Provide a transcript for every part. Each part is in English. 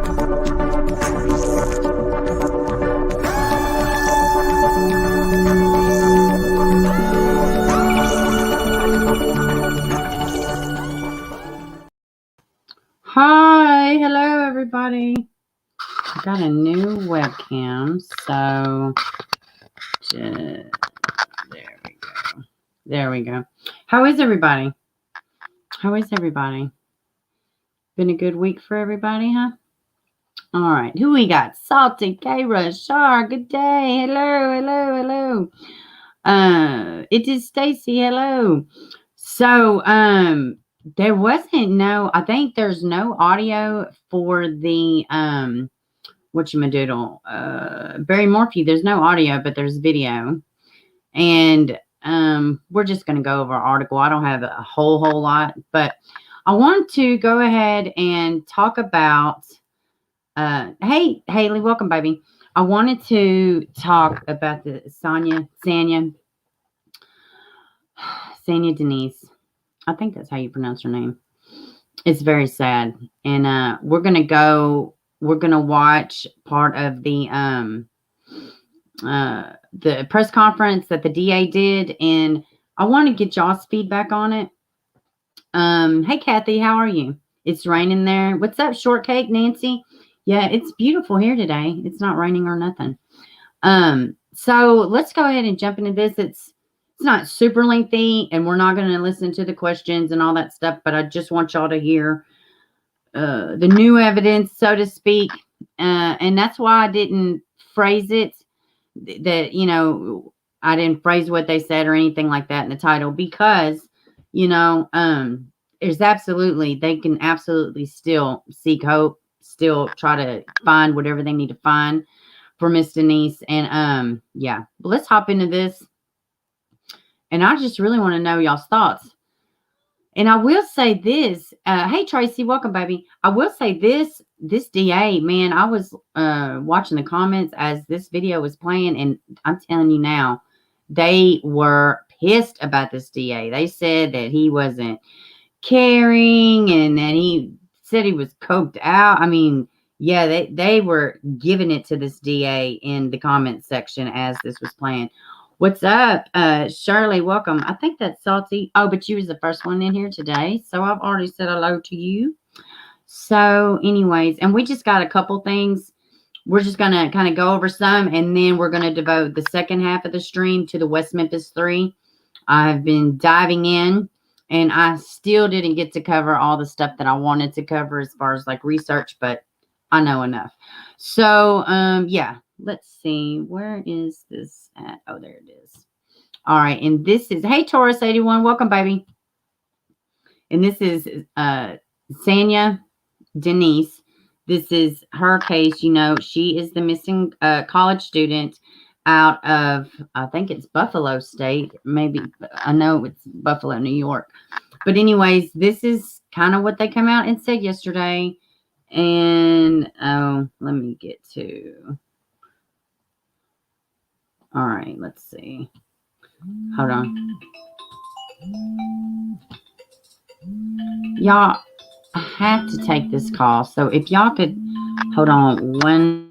Hi, hello everybody. I got a new webcam, so there we go. How is everybody? Been a good week for everybody, huh? All right, who we got? Salty, Kayra, Shar, good day. Hello. It is Stacy. Hello. So, there wasn't I think there's no audio for the whatchamadoodle, Barry Morphew. There's no audio, but there's video. And we're just going to go over our article. I don't have a whole lot, but I want to go ahead and talk about, hey, Haley, welcome, baby. I wanted to talk about the Saniyya Dennis. I think that's how you pronounce her name. It's very sad. And we're going to watch part of the press conference that the DA did, and I want to get y'all's feedback on it. Hey Kathy, how are you? It's raining there. What's up, Shortcake Nancy? Yeah, it's beautiful here today. It's not raining or nothing. So let's go ahead and jump into this. It's not super lengthy, and we're not going to listen to the questions and all that stuff, but I just want y'all to hear the new evidence, so to speak. And that's why I didn't phrase it that, I didn't phrase what they said or anything like that in the title, because, there's they can absolutely still seek hope, still try to find whatever they need to find for Miss Denise. And, yeah, but let's hop into this. And I just really want to know y'all's thoughts. And I will say this, hey Tracy, welcome, baby. I will say this DA, man, I was watching the comments as this video was playing, and I'm telling you now, they were pissed about this DA. They said that he wasn't caring and that he said he was coked out. I mean, yeah, they were giving it to this DA in the comment section as this was playing. What's up, Shirley? Welcome. I think that's Salty. Oh, but you was the first one in here today, so I've already said hello to you. So, anyways, and we just got a couple things. We're just gonna kind of go over some, and then we're gonna devote the second half of the stream to the West Memphis Three. I've been diving in, and I still didn't get to cover all the stuff that I wanted to cover as far as like research, but I know enough. So, yeah. Let's see. Where is this at? Oh, there it is. All right. And this is, hey, Taurus 81. Welcome, baby. And this is Saniyya Dennis. This is her case. She is the missing college student out of, I think it's Buffalo State. Maybe, I know it's Buffalo, New York. But anyways, this is kind of what they come out and said yesterday. And, let me get to... All right, let's see. Hold on. Y'all, I have to take this call. So if y'all could hold on one.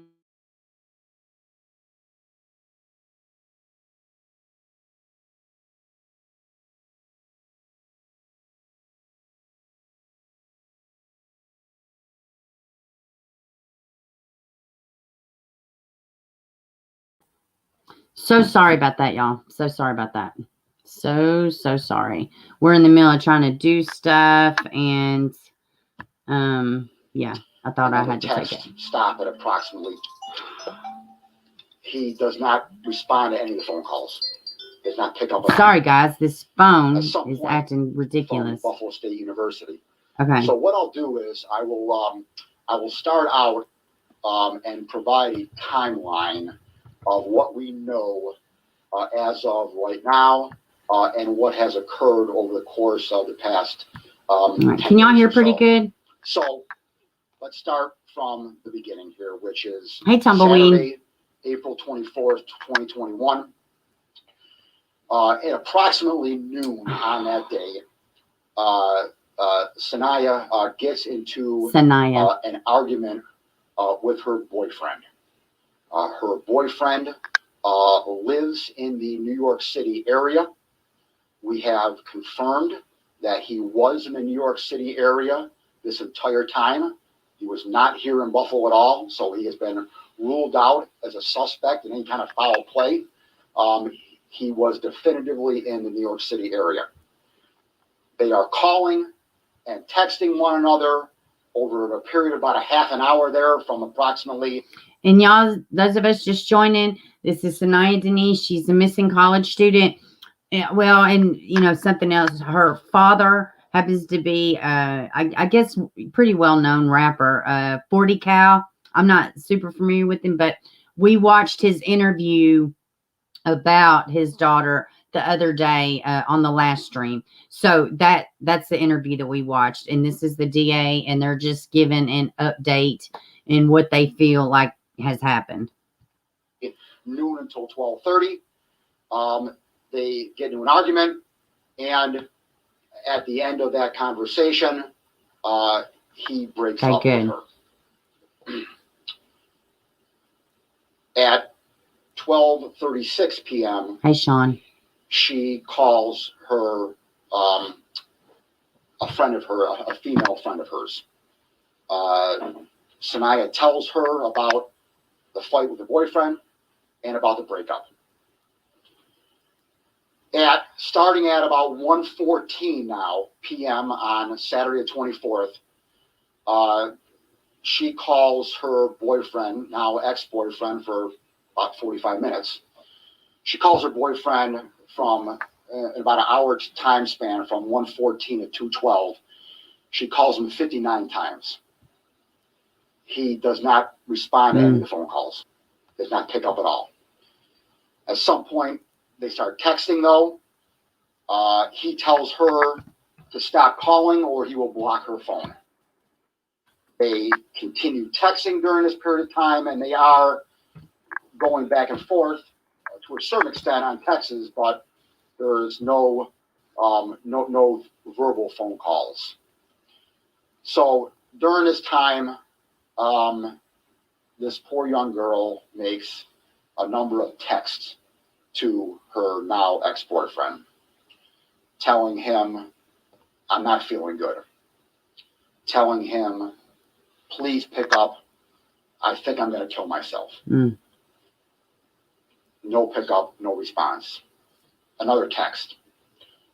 So sorry about that, y'all. So sorry about that. So sorry. We're in the middle of trying to do stuff, and yeah, I thought I had to take it. Stop at approximately. He does not respond to any of the phone calls. Does not pick up. Sorry, guys. This phone is acting ridiculous. From Buffalo State University. Okay. So what I'll do is I will start out and provide a timeline of what we know as of right now and what has occurred over the course of the past. Right. Can y'all hear pretty good? So let's start from the beginning here, which is hey, Tumbleweed. Saturday, April 24th, 2021. At approximately noon on that day, Saniyya gets into an argument with her boyfriend. Her boyfriend lives in the New York City area. We have confirmed that he was in the New York City area this entire time. He was not here in Buffalo at all, so he has been ruled out as a suspect in any kind of foul play. He was definitively in the New York City area. They are calling and texting one another over a period of about a half an hour there from approximately. And y'all, those of us just joining, this is Saniyya Dennis. She's a missing college student. Well, and something else. Her father happens to be, I guess, pretty well-known rapper, 40 Cal. I'm not super familiar with him, but we watched his interview about his daughter the other day on the last stream. So that's the interview that we watched, and this is the DA, and they're just giving an update in what they feel like has happened. Noon until 12:30. They get into an argument, and at the end of that conversation, he breaks up with her. At 12:36 p.m. Hey, Sean. She calls her a friend of her, a female friend of hers. Saniyya tells her about the fight with her boyfriend and about the breakup. Starting at about 1:14 now p.m. on Saturday the 24th, she calls her boyfriend, now ex-boyfriend, for about 45 minutes. She calls her boyfriend from about an hour time span from 1:14 to 2:12. She calls him 59 times. He does not respond to any of the phone calls. Does not pick up at all. At some point, they start texting, though. He tells her to stop calling or he will block her phone. They continue texting during this period of time, and they are going back and forth to a certain extent on texts, but there's no verbal phone calls. So during this time, this poor young girl makes a number of texts to her now ex-boyfriend, telling him, "I'm not feeling good." Telling him, "Please pick up. I think I'm going to kill myself." No pickup, no response. Another text.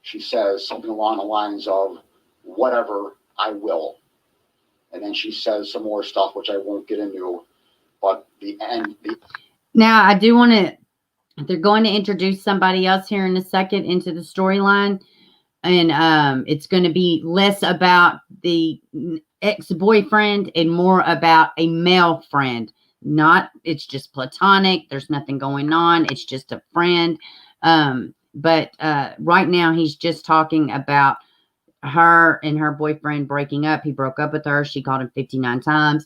She says something along the lines of, "Whatever, I will." And then she says some more stuff, which I won't get into. But the end. Now, I do want to, they're going to introduce somebody else here in a second into the storyline. And it's going to be less about the ex-boyfriend and more about a male friend. It's just platonic. There's nothing going on. It's just a friend. But right now he's just talking about her and her boyfriend breaking up. He broke up with her. She called him 59 times.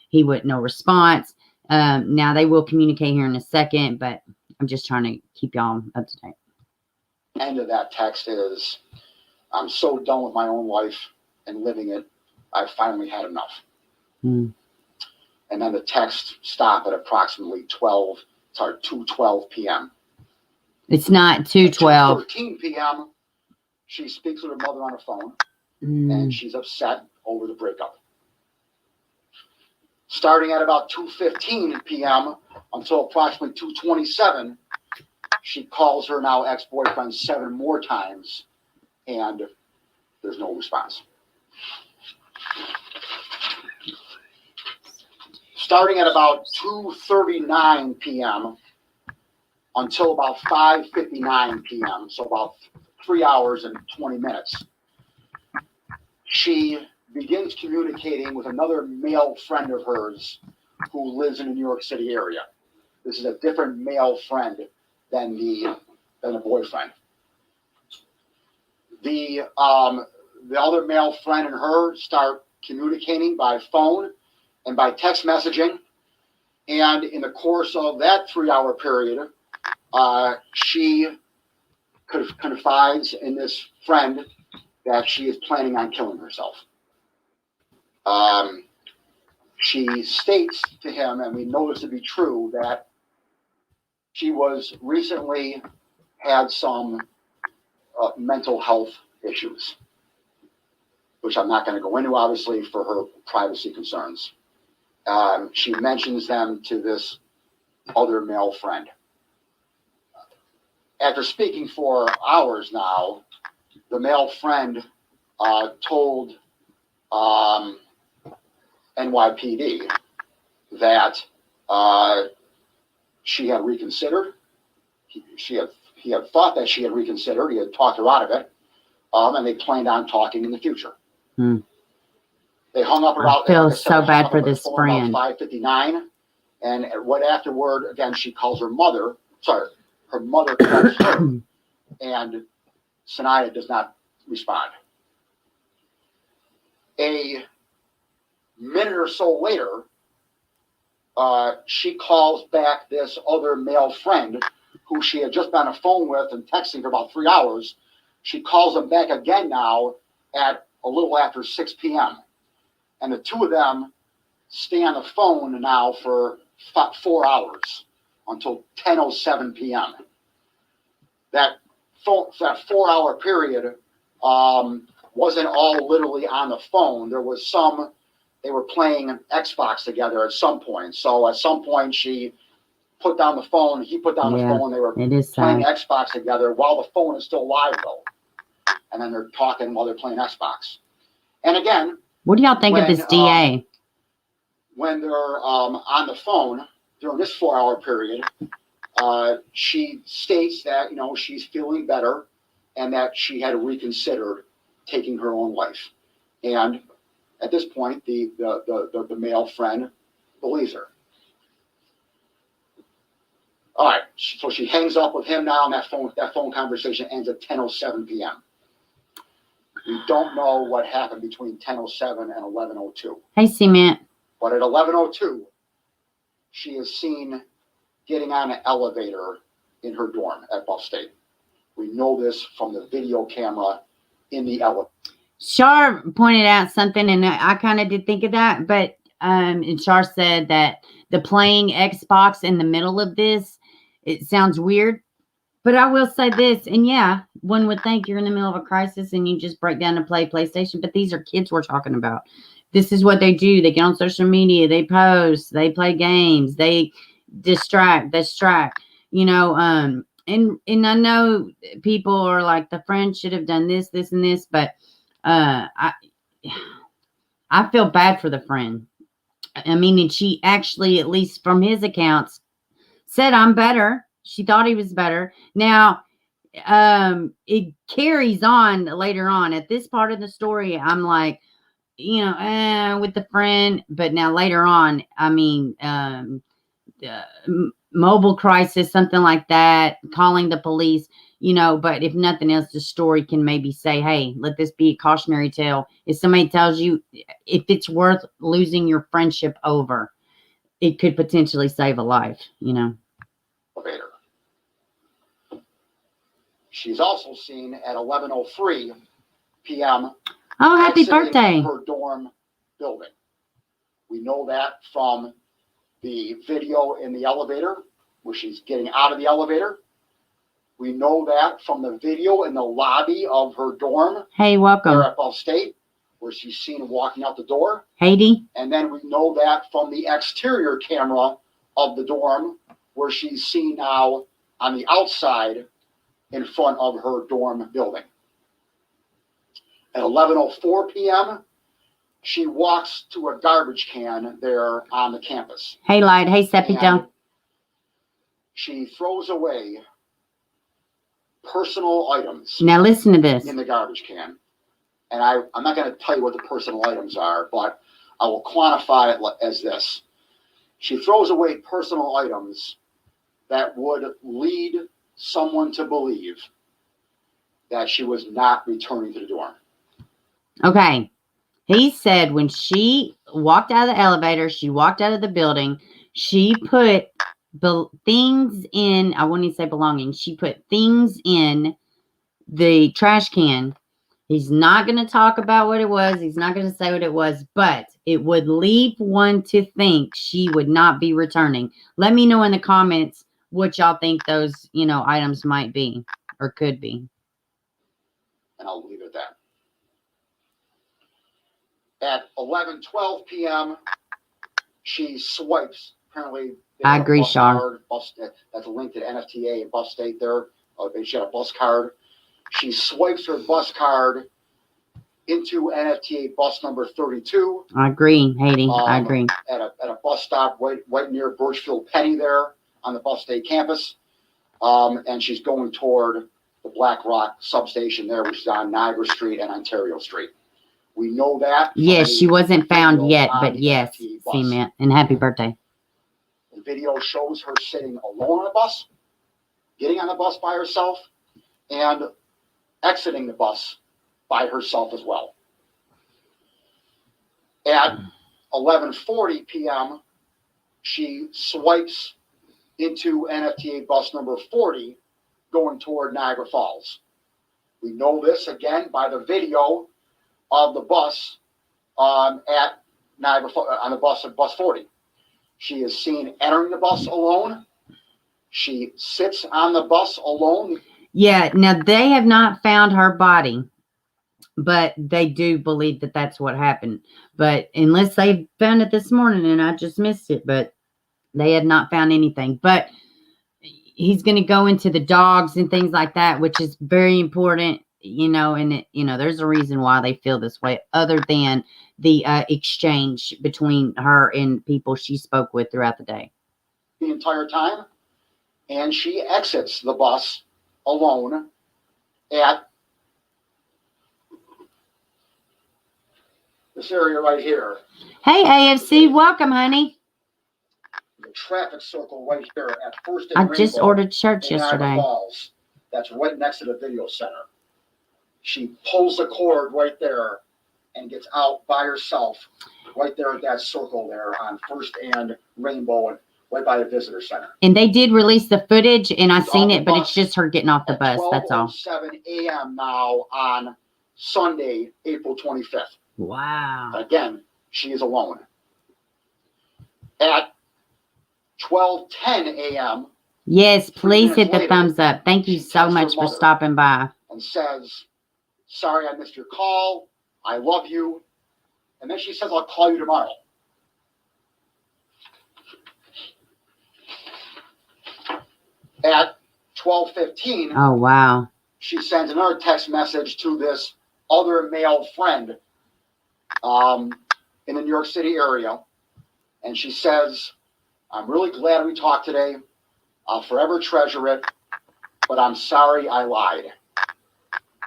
He would no response. Now they will communicate here in a second, but I'm just trying to keep y'all up to date. End of that text is, "I'm so done with my own life and living it. I've finally had enough." And then the text stop at approximately 2:12 p.m. It's not 2:12. 2:13 p.m. She speaks with her mother on the phone, and she's upset over the breakup. Starting at about 2:15 p.m. until approximately 2:27, she calls her now ex-boyfriend 7 more times, and there's no response. Starting at about 2:39 p.m. until about 5:59 p.m., so about 3 hours and 20 minutes, she begins communicating with another male friend of hers who lives in the New York City area. This is a different male friend than the boyfriend. The other male friend and her start communicating by phone and by text messaging. And in the course of that 3-hour period, she confides in this friend that she is planning on killing herself. she states to him, and we know this to be true, that she was recently had some mental health issues, which I'm not going to go into, obviously, for her privacy concerns. She mentions them to this other male friend. After speaking for hours now, the male friend told NYPD that she had reconsidered. He had thought that she had reconsidered. He had talked her out of it, and they planned on talking in the future. They hung up about. I feel so bad for this friend. 5:59, and right afterward, again, she calls her mother. Sorry, her mother calls her, and Saniyya does not respond. A minute or so later, she calls back this other male friend who she had just been on the phone with and texting for about 3 hours. She calls him back again now at a little after 6 p.m. And the two of them stay on the phone now for 4 hours until 10:07 p.m. That 4-hour period wasn't all literally on the phone. There was some, they were playing Xbox together at some point. So at some point she put down the phone, he put down the phone, they were playing Xbox together while the phone is still live though. And then they're talking while they're playing Xbox. And again, what do y'all think of this DA? When they're on the phone during this 4-hour period, she states that, she's feeling better and that she had reconsidered taking her own life. And at this point, the male friend believes her. All right, so she hangs up with him now, and that phone conversation ends at 10:07 p.m. We don't know what happened between 10:07 and 11:02. Hey, Cement. But at 11:02, she is seen getting on an elevator in her dorm at Buff State. We know this from the video camera in the elevator. Shar pointed out something, and I kind of did think of that, but and Shar said that the playing Xbox in the middle of this, it sounds weird, but I will say this, and yeah, one would think you're in the middle of a crisis and you just break down and play PlayStation, but these are kids we're talking about. This is what they do. They get on social media, they post, they play games, they distract, and I know people are like, the friend should have done this, and this, but I feel bad for the friend. I mean, and she actually, at least from his accounts, said, I'm better. She thought he was better. Now, it carries on later on. At this part of the story, I'm like, with the friend. But now later on, I mean, mobile crisis, something like that, calling the police, but if nothing else, the story can maybe say, hey, let this be a cautionary tale. If somebody tells you if it's worth losing your friendship over, it could potentially save a life, Elevator. She's also seen at 11:03 p.m. Oh, happy birthday. Her dorm building. We know that from the video in the elevator, where she's getting out of the elevator. We know that from the video in the lobby of her dorm. Hey, welcome. There at Ball State, where she's seen walking out the door. Haiti. And then we know that from the exterior camera of the dorm, where she's seen now on the outside in front of her dorm building. At 11:04 p.m., she walks to a garbage can there on the campus. Hey, Light. Hey, Sepito. She throws away personal items. Now listen to this. In the garbage can. And I'm not going to tell you what the personal items are, but I will quantify it as this. She throws away personal items that would lead someone to believe that she was not returning to the dorm. Okay. He said when she walked out of the elevator, she walked out of the building, she put things in, I wouldn't even say belongings, she put things in the trash can. He's not going to talk about what it was. He's not going to say what it was, but it would leave one to think she would not be returning. Let me know in the comments what y'all think those, items might be or could be. And I'll leave it at that. At 11:12 p.m., she swipes. Apparently, I agree, Char. That's linked to NFTA and bus state there. She had a bus card. She swipes her bus card into NFTA bus number 32. I agree, Haiti. I agree. At a bus stop right near Birchfield Penny there on the bus state campus. And she's going toward the Black Rock substation there, which is on Niagara Street and Ontario Street. We know that. Yes, she wasn't found yet, but yes, Cement. And happy birthday. The video shows her sitting alone on the bus, getting on the bus by herself, and exiting the bus by herself as well. At 11:40 p.m., she swipes into NFTA bus number 40 going toward Niagara Falls. We know this, again, by the video of the bus at Niagara on the bus at bus 40. She is seen entering the bus alone. She sits on the bus alone. Yeah, now they have not found her body, but they do believe that that's what happened. But unless they found it this morning and I just missed it, but they had not found anything. But he's going to go into the dogs and things like that, which is very important, and there's a reason why they feel this way other than the exchange between her and people she spoke with throughout the day. The entire time. And she exits the bus alone at this area right here. Hey, AFC, welcome, honey. The traffic circle right here at First and I just ordered shirts yesterday. Falls. That's right next to the video center. She pulls the cord right there and gets out by herself right there at that circle there on First and Rainbow and right by the visitor center. And they did release the footage, and I've seen it, but it's just her getting off the bus. That's all. 12:07 a.m. now on Sunday, April 25th. Wow. Again, she is alone. At 12:10 a.m. Yes, please hit the thumbs up. Thank you so much for stopping by. And says, sorry I missed your call. I love you. And then she says, I'll call you tomorrow. At 12:15. Oh, wow. She sends another text message to this other male friend in the New York City area. And she says, I'm really glad we talked today. I'll forever treasure it, but I'm sorry I lied.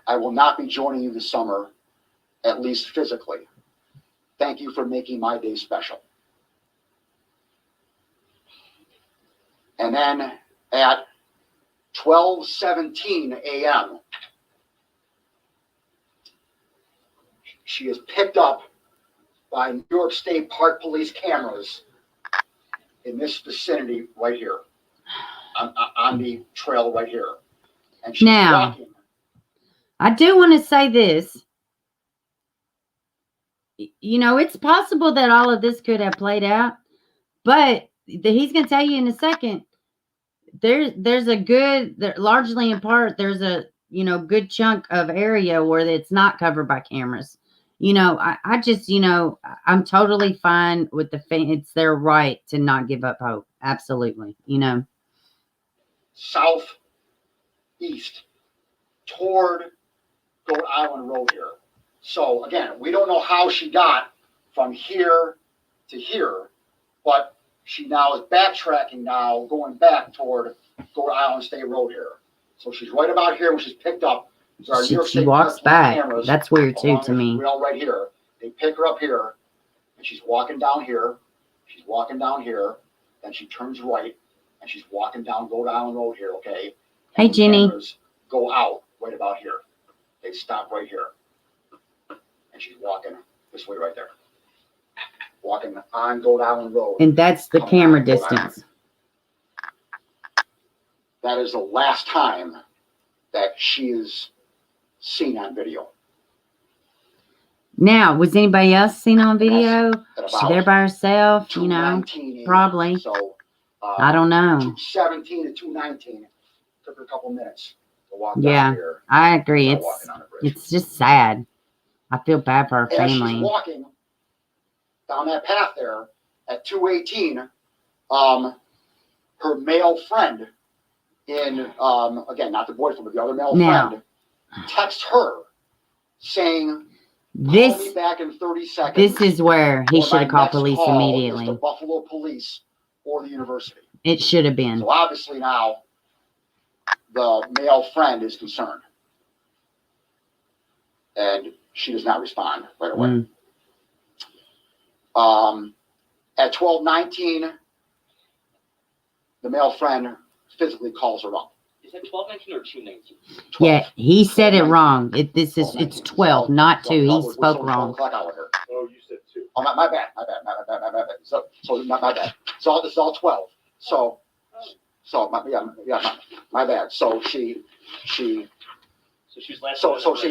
I will not be joining you this summer, at least physically. Thank you for making my day special. And then at 12:17 a.m., she is picked up by New York State Park Police cameras in this vicinity right here, on the trail right here. And she's walking. I do want to say this. It's possible that all of this could have played out, but he's going to tell you in a second. There's a good, largely in part, there's a good chunk of area where it's not covered by cameras. I just, I'm totally fine with it's their right to not give up hope. Absolutely. Southeast toward Goat Island Road here. So again, we don't know how she got from here to here, but she now is backtracking now, going back toward Goat Island State Road here. So she's right about here when she's picked up. She walks back. That's weird too to me. Rail right here. They pick her up here, and she's walking down here. She's walking down here. Then she turns right, and she's walking down Goat Island Road here. Okay. Hey, Jenny. Go out right about here. They stop right here, and she's walking this way right there. Walking on Goat Island Road. And that's the camera distance. That is the last time that she is seen on video. Now, was anybody else seen on video? At She's there by herself, you know? 2:19 a.m. Probably. So I don't know. 2:17 to 2:19. Took her a couple minutes to walk down Yeah, here. I agree. Start walking on the bridge. It's just sad. I feel bad for her And as she's family. walking down that path there at 2:18, her male friend again, not the boyfriend, but the other male friend, texts her saying, call me back in 30 seconds. This is where he should have called police immediately. The Buffalo Police or the university. It should have been. So obviously now the male friend is concerned. And she does not respond right away. At 12:19, the male friend physically calls her up. Is it 12:19 or 2:19? Yeah, he said it wrong. It's 12, not 2. He spoke wrong. Oh, you said 2. Oh, my bad. So my bad. So this is all 12. So my bad. So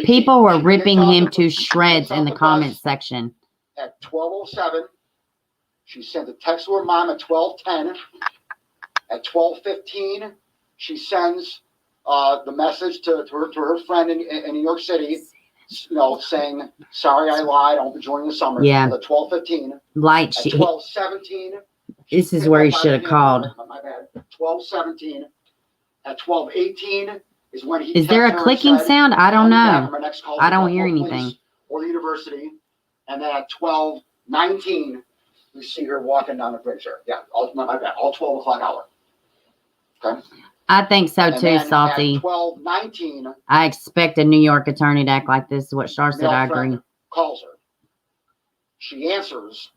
people were ripping him to shreds in the comment section. At 12:07, she sent a text to her mom at 12:10. At 12:15, she sends the message to her friend in New York City, saying, sorry, I lied. I won't be joining the summer. Yeah. At 12:15. At 12:17. This is where he should have called. My bad. 12:17. At 12:18 is when he. Is there a clicking sound? I don't know. I don't hear anything. Or the university. And then at 12:19, you see her walking down the bridge there. Yeah, my bad. All 12 o'clock hour. Okay. I think so too, Salty. At 12:19, I expect a New York attorney to act like this. Is what Char said. I agree. Calls her. She answers,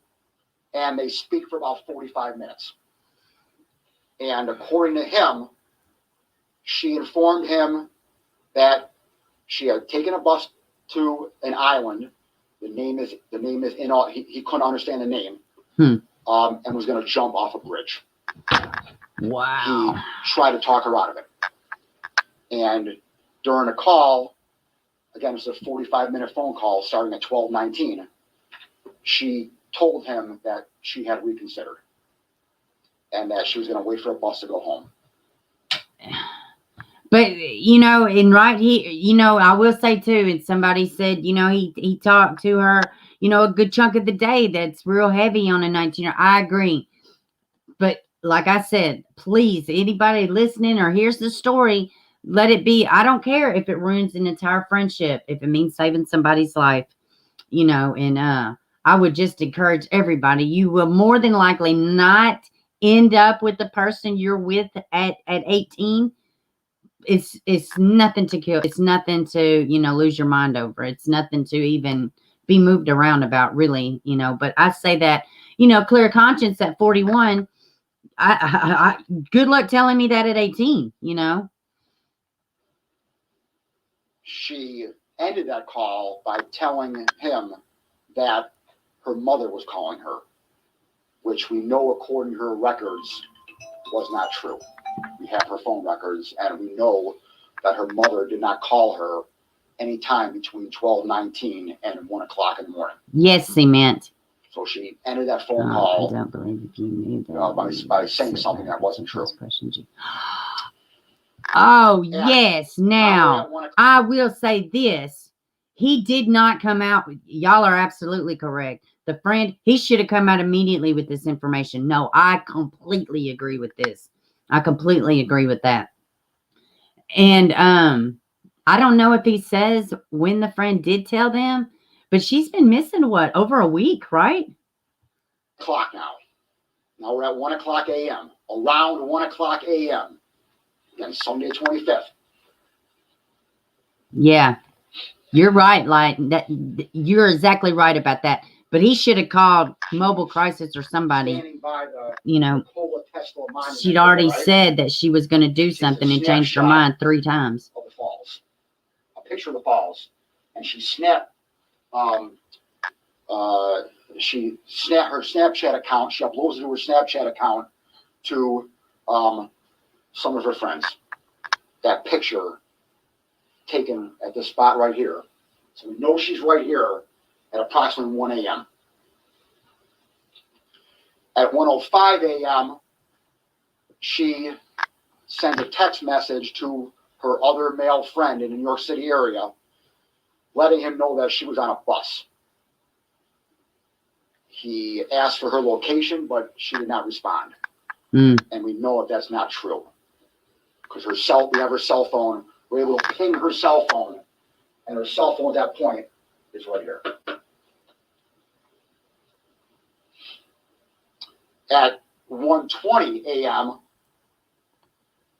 and they speak for about 45 minutes. And according to him, she informed him that she had taken a bus to an island. The name is in all. He couldn't understand the name. And was going to jump off a bridge. Wow. He tried to talk her out of it. And during a call, again, it's a 45-minute phone call starting at 12:19. She told him that she had reconsidered and that she was going to wait for a bus to go home. But, I will say too, and somebody said, he talked to her, a good chunk of the day that's real heavy on a 19-year-old. I agree. But like I said, please, anybody listening or hears the story, let it be. I don't care if it ruins an entire friendship, if it means saving somebody's life, and I would just encourage everybody. You will more than likely not end up with the person you're with at 18. It's nothing to kill. It's nothing to, lose your mind over. It's nothing to even be moved around about, really, but I say that, clear conscience at 41, I good luck telling me that at 18, She ended that call by telling him that her mother was calling her, which we know, according to her records, was not true. We have her phone records, and we know that her mother did not call her any time between 12:19 and 1 o'clock in the morning. Yes, cement. So she ended that phone call. I don't believe if you knew that. By saying something that wasn't true. Oh, yes. Now, I will say this. He did not come out. Y'all are absolutely correct. The friend, he should have come out immediately with this information. No, I completely agree with this. I completely agree with that. And I don't know if he says when the friend did tell them, but she's been missing over a week, right? Clock now. Now we're at 1 o'clock a.m. Around 1 o'clock a.m. Again, Sunday 25th. Yeah, you're right. Like that, you're exactly right about that. But he should have called mobile crisis or somebody. Standing by the Tesla monument. She'd already said that she was going to do something and changed her mind 3 times. Of the falls. A picture of the falls. And she snapped her Snapchat account. She uploads it to her Snapchat account to some of her friends. That picture taken at this spot right here. So we know she's right here at approximately 1 a.m. At 1:05 a.m., she sent a text message to her other male friend in the New York City area, letting him know that she was on a bus. He asked for her location, but she did not respond. And we know that that's not true. Because we have her cell phone, we're able to ping her cell phone, and her cell phone at that point is right here. At 1:20 a.m.,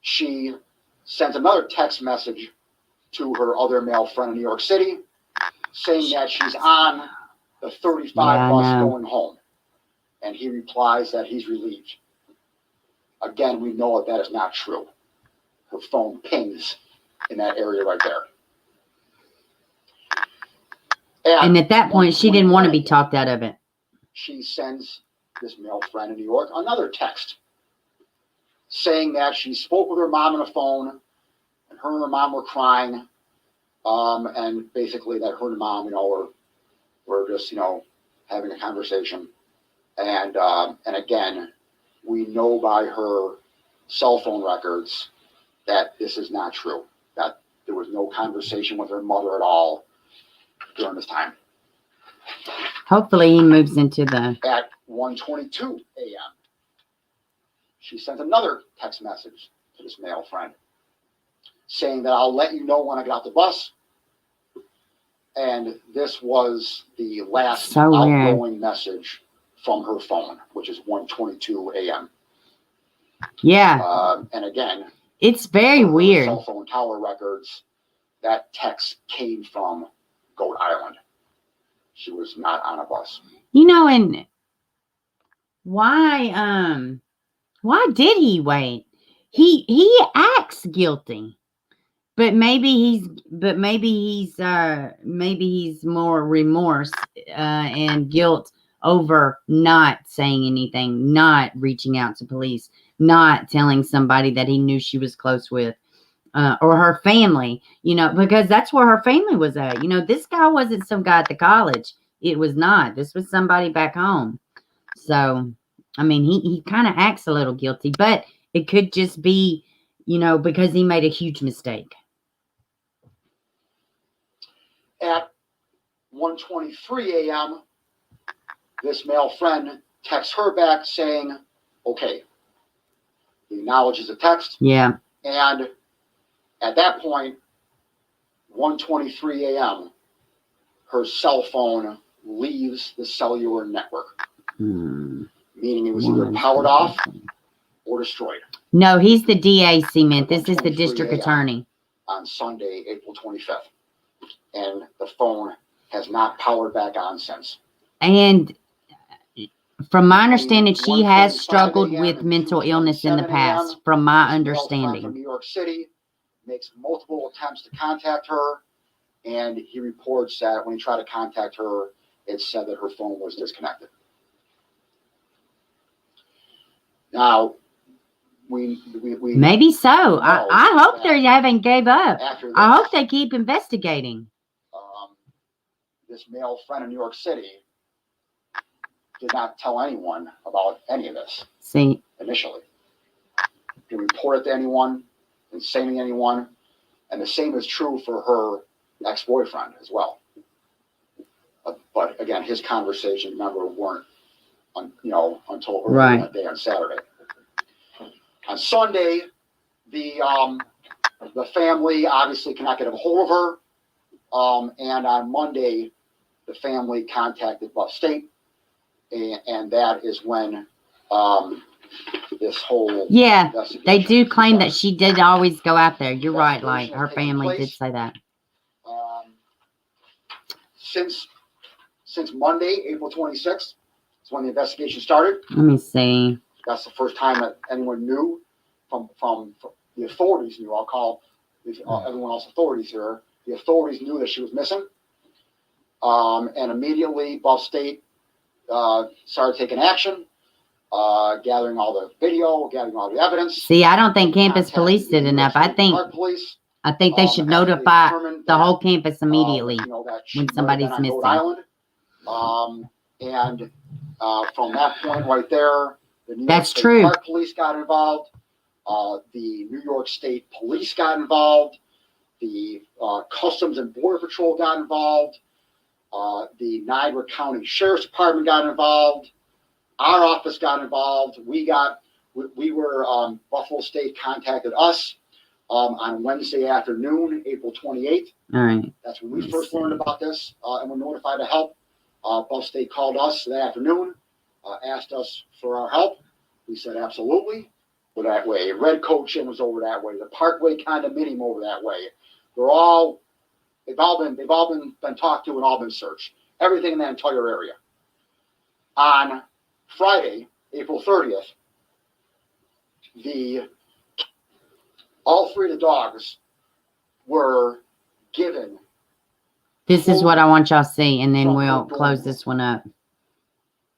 she sent another text message to her other male friend in New York City, saying that she's on the 35 bus going home. And he replies that he's relieved. Again, we know that is not true. Her phone pings in that area right there. And at that point, she didn't want to be talked out of it. She sends this male friend in New York another text saying that she spoke with her mom on the phone, and her and her mom were crying, and basically that her and mom, were just, having a conversation. And again, we know by her cell phone records that this is not true, that there was no conversation with her mother at all during this time. Hopefully he moves into the... At 1:22 a.m., she sent another text message to this male friend saying that I'll let you know when I get off the bus. And this was the last outgoing message from her phone, which is 1:22 a.m. Yeah. And again, it's very weird. Cell phone tower records, that text came from Goat Island. She was not on a bus. And why did he wait? He acts guilty. But maybe he's more remorse and guilt over not saying anything, not reaching out to police, not telling somebody that he knew she was close with, or her family, because that's where her family was at. This guy wasn't some guy at the college. It was not. This was somebody back home. So, he kind of acts a little guilty, but it could just be, because he made a huge mistake. At 1:23 a.m., this male friend texts her back saying, okay. He acknowledges the text. Yeah. And at that point, 1:23 a.m., her cell phone leaves the cellular network. Meaning it was either powered off or destroyed. No, he's the DA, Cement. This is the district attorney. On Sunday, April 25th. And the phone has not powered back on since. And from my understanding, she has struggled with mental illness in the past, from my understanding. From New York City makes multiple attempts to contact her, and he reports that when he tried to contact her, it said that her phone was disconnected. Now, we maybe so. I hope they haven't gave up. I hope they keep investigating. This male friend in New York City did not tell anyone about any of this. Initially. Didn't report it to anyone, didn't say anything to anyone, and the same is true for her ex-boyfriend as well. But again, his conversations, remember, weren't until early that day on Saturday. On Sunday, the family obviously cannot get a hold of her, and on Monday, the family contacted Buff State, and that is when this whole they do claim that she did always go out there. You're right, like her family did say that. Since Monday, April 26th, is when the investigation started. Let me see. That's the first time that anyone knew from the authorities knew. I'll call everyone else authorities here. The authorities knew that she was missing. And immediately Buff State started taking action, gathering all the video, gathering all the evidence. See, I don't think campus police did enough. I think they should notify the whole campus immediately when somebody's missing. And from that point right there, the New York That's State true. Park Police got involved. The New York State Police got involved. The Customs and Border Patrol got involved. The Niagara County Sheriff's Department got involved. Our office got involved. Buffalo State contacted us on Wednesday afternoon, April 28th. All right. That's when we first learned about this and were notified to help. Buffalo State called us that afternoon, asked us for our help. We said absolutely. We're that way. Red Coach Inn was over that way. The Parkway condominium over that way. They've all been talked to and all been searched. Everything in that entire area. On Friday, April 30th, all three of the dogs were given. This is what I want y'all to see, and then From we'll her close dorm. this one up.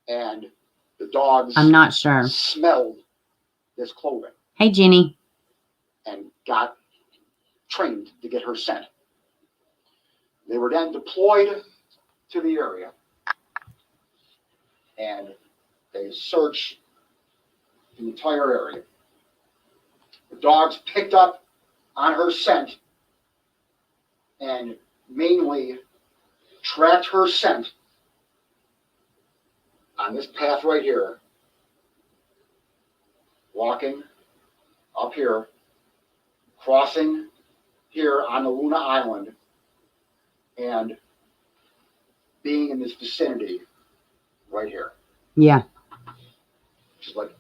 And the dogs I'm not sure. smelled this clothing Hey, Jenny. and got trained to get her scent. They were then deployed to the area and they searched the entire area. The dogs picked up on her scent and mainly tracked her scent on this path right here, walking up here, crossing here on the Luna Island, and being in this vicinity right here, Yeah. which is like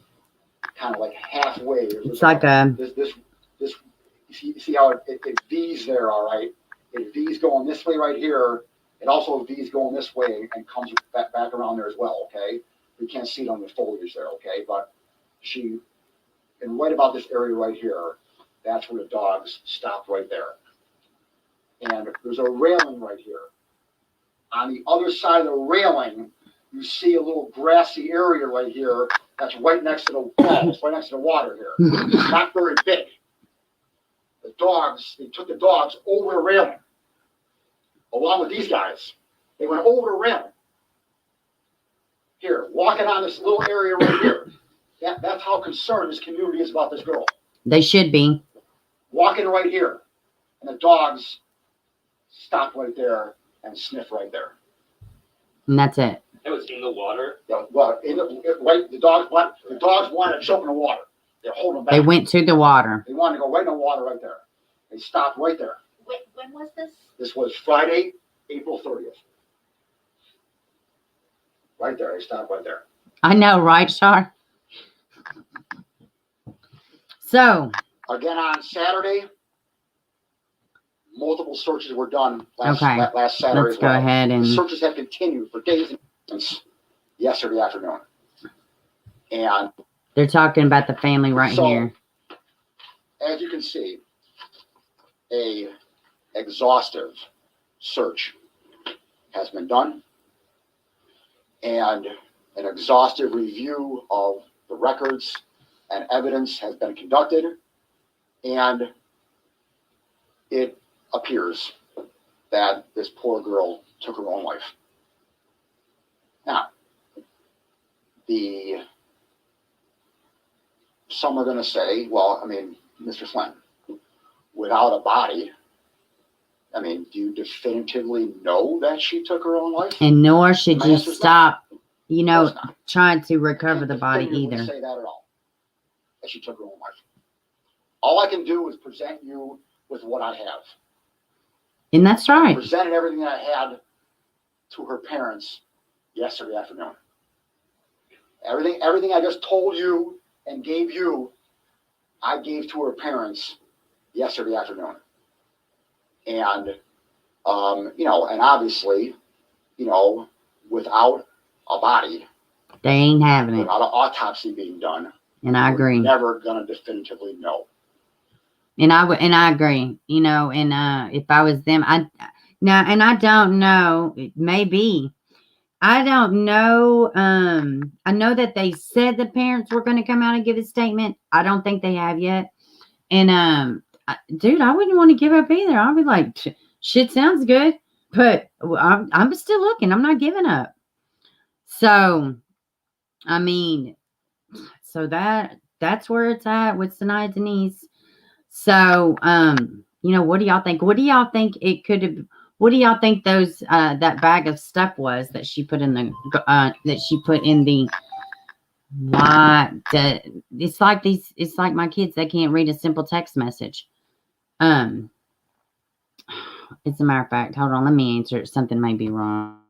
kind of like halfway. It's like a. This. You see how it V's there, all right? It V's going this way right here. It also V's going this way and comes back around there as well, okay? We can't see it on the foliage there, okay? But and right about this area right here, that's where the dogs stopped right there. And there's a railing right here. On the other side of the railing, you see a little grassy area right here that's right next to the falls, right next to the water here. It's not very big. They took the dogs over the railing, along with these guys. They went over the railing. Here, walking on this little area right here. That's how concerned this community is about this girl. They should be. Walking right here. And the dogs stop right there and sniff right there. And that's it. It was in the water. Yeah, well, the dogs wanted to jump in the water. They're holding back. They went to the water. They wanted to go right in the water right there. They stopped right there. When was this? This was Friday, April 30th. Right there. They stopped right there. I know, right, Char? So. Again, on Saturday, multiple searches were done last Saturday. Let's go ahead and. The searches have continued for days since yesterday afternoon. And they're talking about the family right here. As you can see, a exhaustive search has been done, and an exhaustive review of the records and evidence has been conducted, and it appears that this poor girl took her own life. Now, some are going to say, well, I mean, Mr. Flynn, without a body, I mean, do you definitively know that she took her own life? And nor should My you answer's stop, no. trying to recover the body I can't either. say that at all, that she took her own life. All I can do is present you with what I have. And that's I right. presented everything that I had to her parents yesterday afternoon. Everything I just told you and gave you, I gave to her parents yesterday afternoon. And, and obviously, without a body, They ain't having it. without an autopsy being done, And I agree. we're never going to definitively know. And I agree, and if I was them, I don't know, maybe, I don't know. I know that they said the parents were going to come out and give a statement. I don't think they have yet. And, dude, I wouldn't want to give up either. I'll be like, shit sounds good, but I'm still looking. I'm not giving up. So, I mean, so that's where it's at with Saniyya Dennis. So, what do y'all think? What do y'all think it could have? What do y'all think those that bag of stuff was that she put in the what? It's like these. It's like my kids. They can't read a simple text message. It's a matter of fact. Hold on. Let me answer it. Something may be wrong.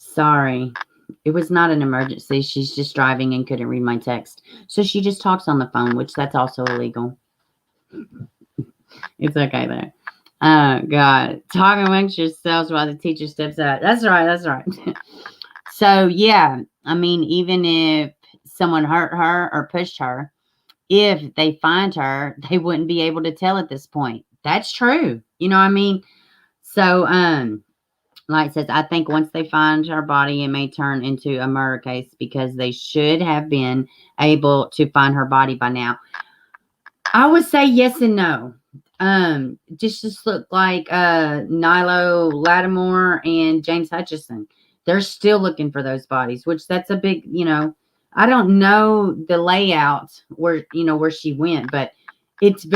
Sorry. It was not an emergency. She's just driving and couldn't read my text. So she just talks on the phone, which that's also illegal. It's okay there. Oh, God. Talk amongst yourselves while the teacher steps out. That's right. That's right. So, yeah. I mean, even if someone hurt her or pushed her, if they find her, they wouldn't be able to tell at this point. That's true. You know what I mean? So, like it says, I think once they find her body, it may turn into a murder case because they should have been able to find her body by now. I would say yes and no. Just look like Nilo Lattimore and James Hutchison. They're still looking for those bodies, which that's a big, I don't know the layout where she went, but it's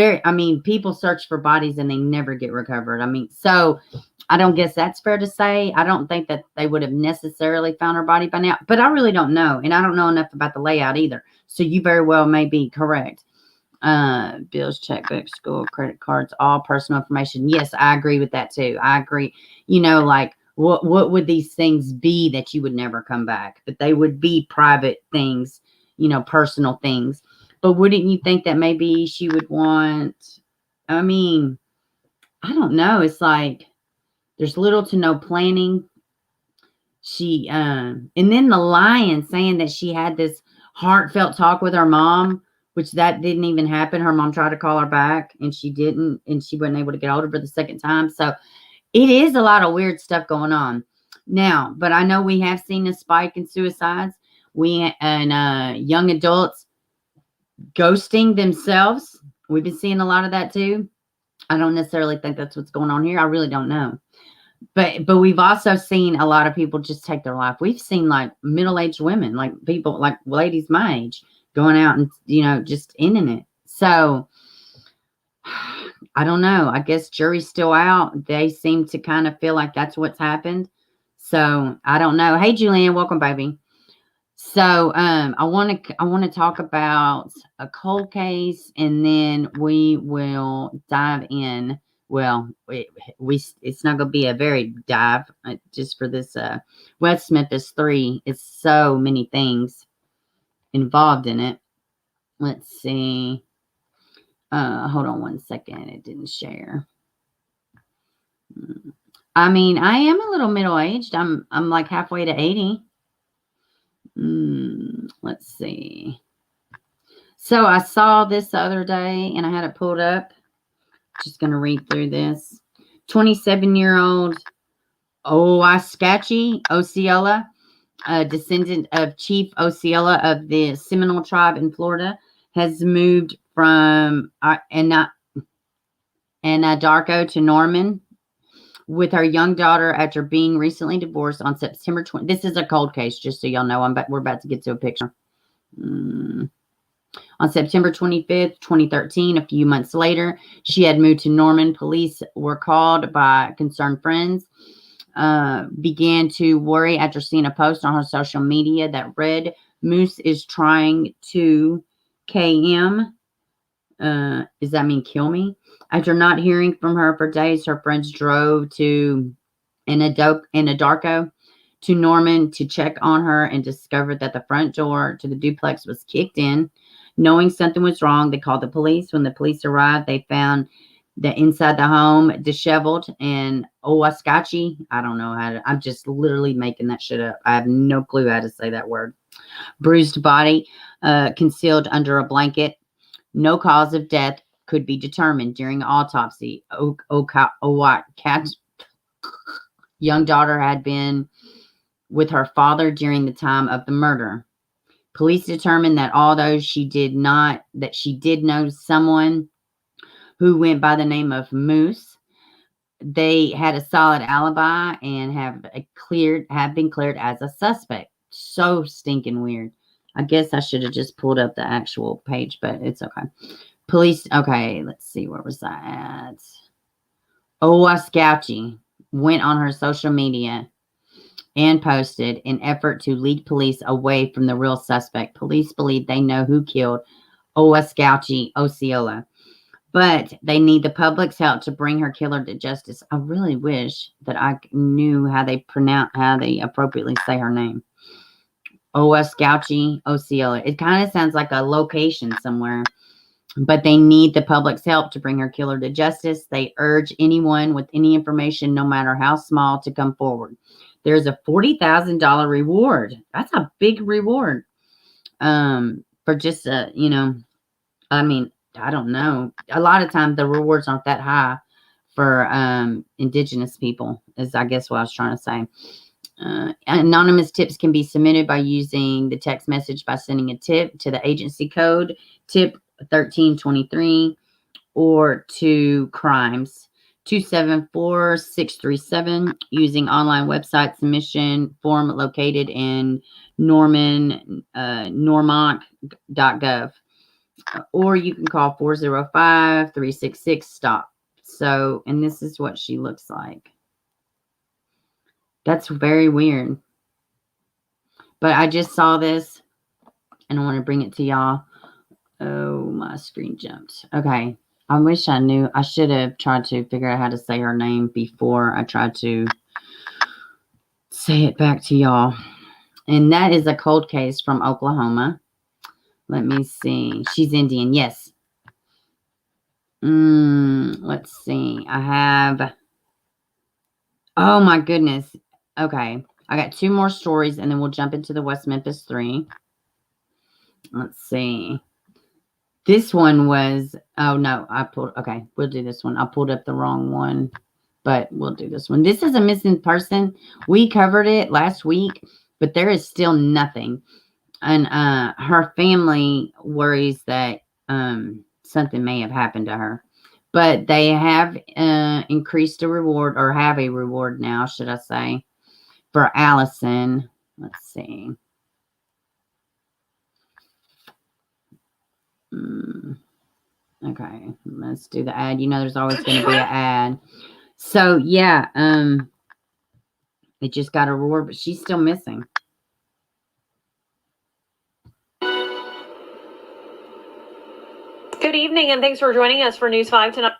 people search for bodies and they never get recovered. So I don't guess that's fair to say. I don't think that they would have necessarily found her body by now, but I really don't know. And I don't know enough about the layout either. So you very well may be correct. Bills, checkbooks, school, credit cards, all personal information. Yes, I agree with that too. I agree. Like what would these things be that you would never come back? But they would be private things, personal things. But wouldn't you think that maybe she would want, I don't know. It's like there's little to no planning. She and then the lion saying that she had this heartfelt talk with her mom, which that didn't even happen. Her mom tried to call her back and she didn't, and she wasn't able to get hold of her the second time. So it is a lot of weird stuff going on now. But I know we have seen a spike in suicides. Young adults ghosting themselves. We've been seeing a lot of that too. I don't necessarily think that's what's going on here. I really don't know. But we've also seen a lot of people just take their life. We've seen like middle-aged women, like people, like ladies my age, going out and, just ending it. So I don't know. I guess jury's still out. They seem to kind of feel like that's what's happened. So I don't know. Hey, Julianne, welcome, baby. So I want to talk about a cold case, and then we will dive in. Well, it's not going to be a very dive just for this West Memphis 3. It's so many things involved in it. Let's see. Hold on one second. It didn't share. I am a little middle-aged. I'm like halfway to 80. Let's see. So I saw this the other day and I had it pulled up. Just going to read through this. 27-year-old Owachige Osceola, a descendant of Chief Osceola of the Seminole tribe in Florida, has moved from Anadarko to Norman with her young daughter after being recently divorced on September 20. This is a cold case, just so y'all know. We're about to get to a picture. On September 25th, 2013, a few months later, she had moved to Norman. Police were called by concerned friends, began to worry after seeing a post on her social media that read, "Moose is trying to KM." Does that mean kill me? After not hearing from her for days, her friends drove to Anadarko to Norman to check on her and discovered that the front door to the duplex was kicked in. Knowing something was wrong, they called the police. When the police arrived, they found The inside the home, disheveled and Owachige. I don't know how to, I'm just literally making that shit up. I have no clue how to say that word. Bruised body, concealed under a blanket. No cause of death could be determined during autopsy. Owachige young daughter had been with her father during the time of the murder. Police determined that although she did know someone who went by the name of Moose, they had a solid alibi and have been cleared as a suspect. So stinking weird. I guess I should have just pulled up the actual page, but it's okay. Police, okay, let's see, where was I at? Owachige went on her social media and posted an effort to lead police away from the real suspect. Police believe they know who killed Owachige Osceola, but they need the public's help to bring her killer to justice. I really wish that I knew how they appropriately say her name. Owachige Osceola. It kind of sounds like a location somewhere, but they need the public's help to bring her killer to justice. They urge anyone with any information, no matter how small, to come forward. There's a $40,000 reward. That's a big reward. For just I mean, I don't know. A lot of times the rewards aren't that high for indigenous people, is I guess what I was trying to say. Anonymous tips can be submitted by using the text message by sending a tip to the agency code tip 1323 or to crimes 274-637 using online website submission form located in normont.gov, or you can call 405-366-STOP. So, and this is what she looks like. That's very weird. But I just saw this and I want to bring it to y'all. Oh, my screen jumped. Okay. I wish I knew. I should have tried to figure out how to say her name before I tried to say it back to y'all. And that is a cold case from Oklahoma. Let me see. She's Indian. Yes. Let's see. I have. Oh, my goodness. Okay. I got 2 more stories and then we'll jump into the West Memphis Three. Let's see. This one was, oh no, okay, we'll do this one. I pulled up the wrong one, but we'll do this one. This is a missing person. We covered it last week, but there is still nothing. And her family worries that something may have happened to her. But they have increased a reward, or have a reward now, should I say, for Allison. Let's see. Okay, let's do the ad. You know, there's always going to be an ad. So yeah, it just got a reward, but she's still missing. Good evening, and thanks for joining us for News 5 tonight.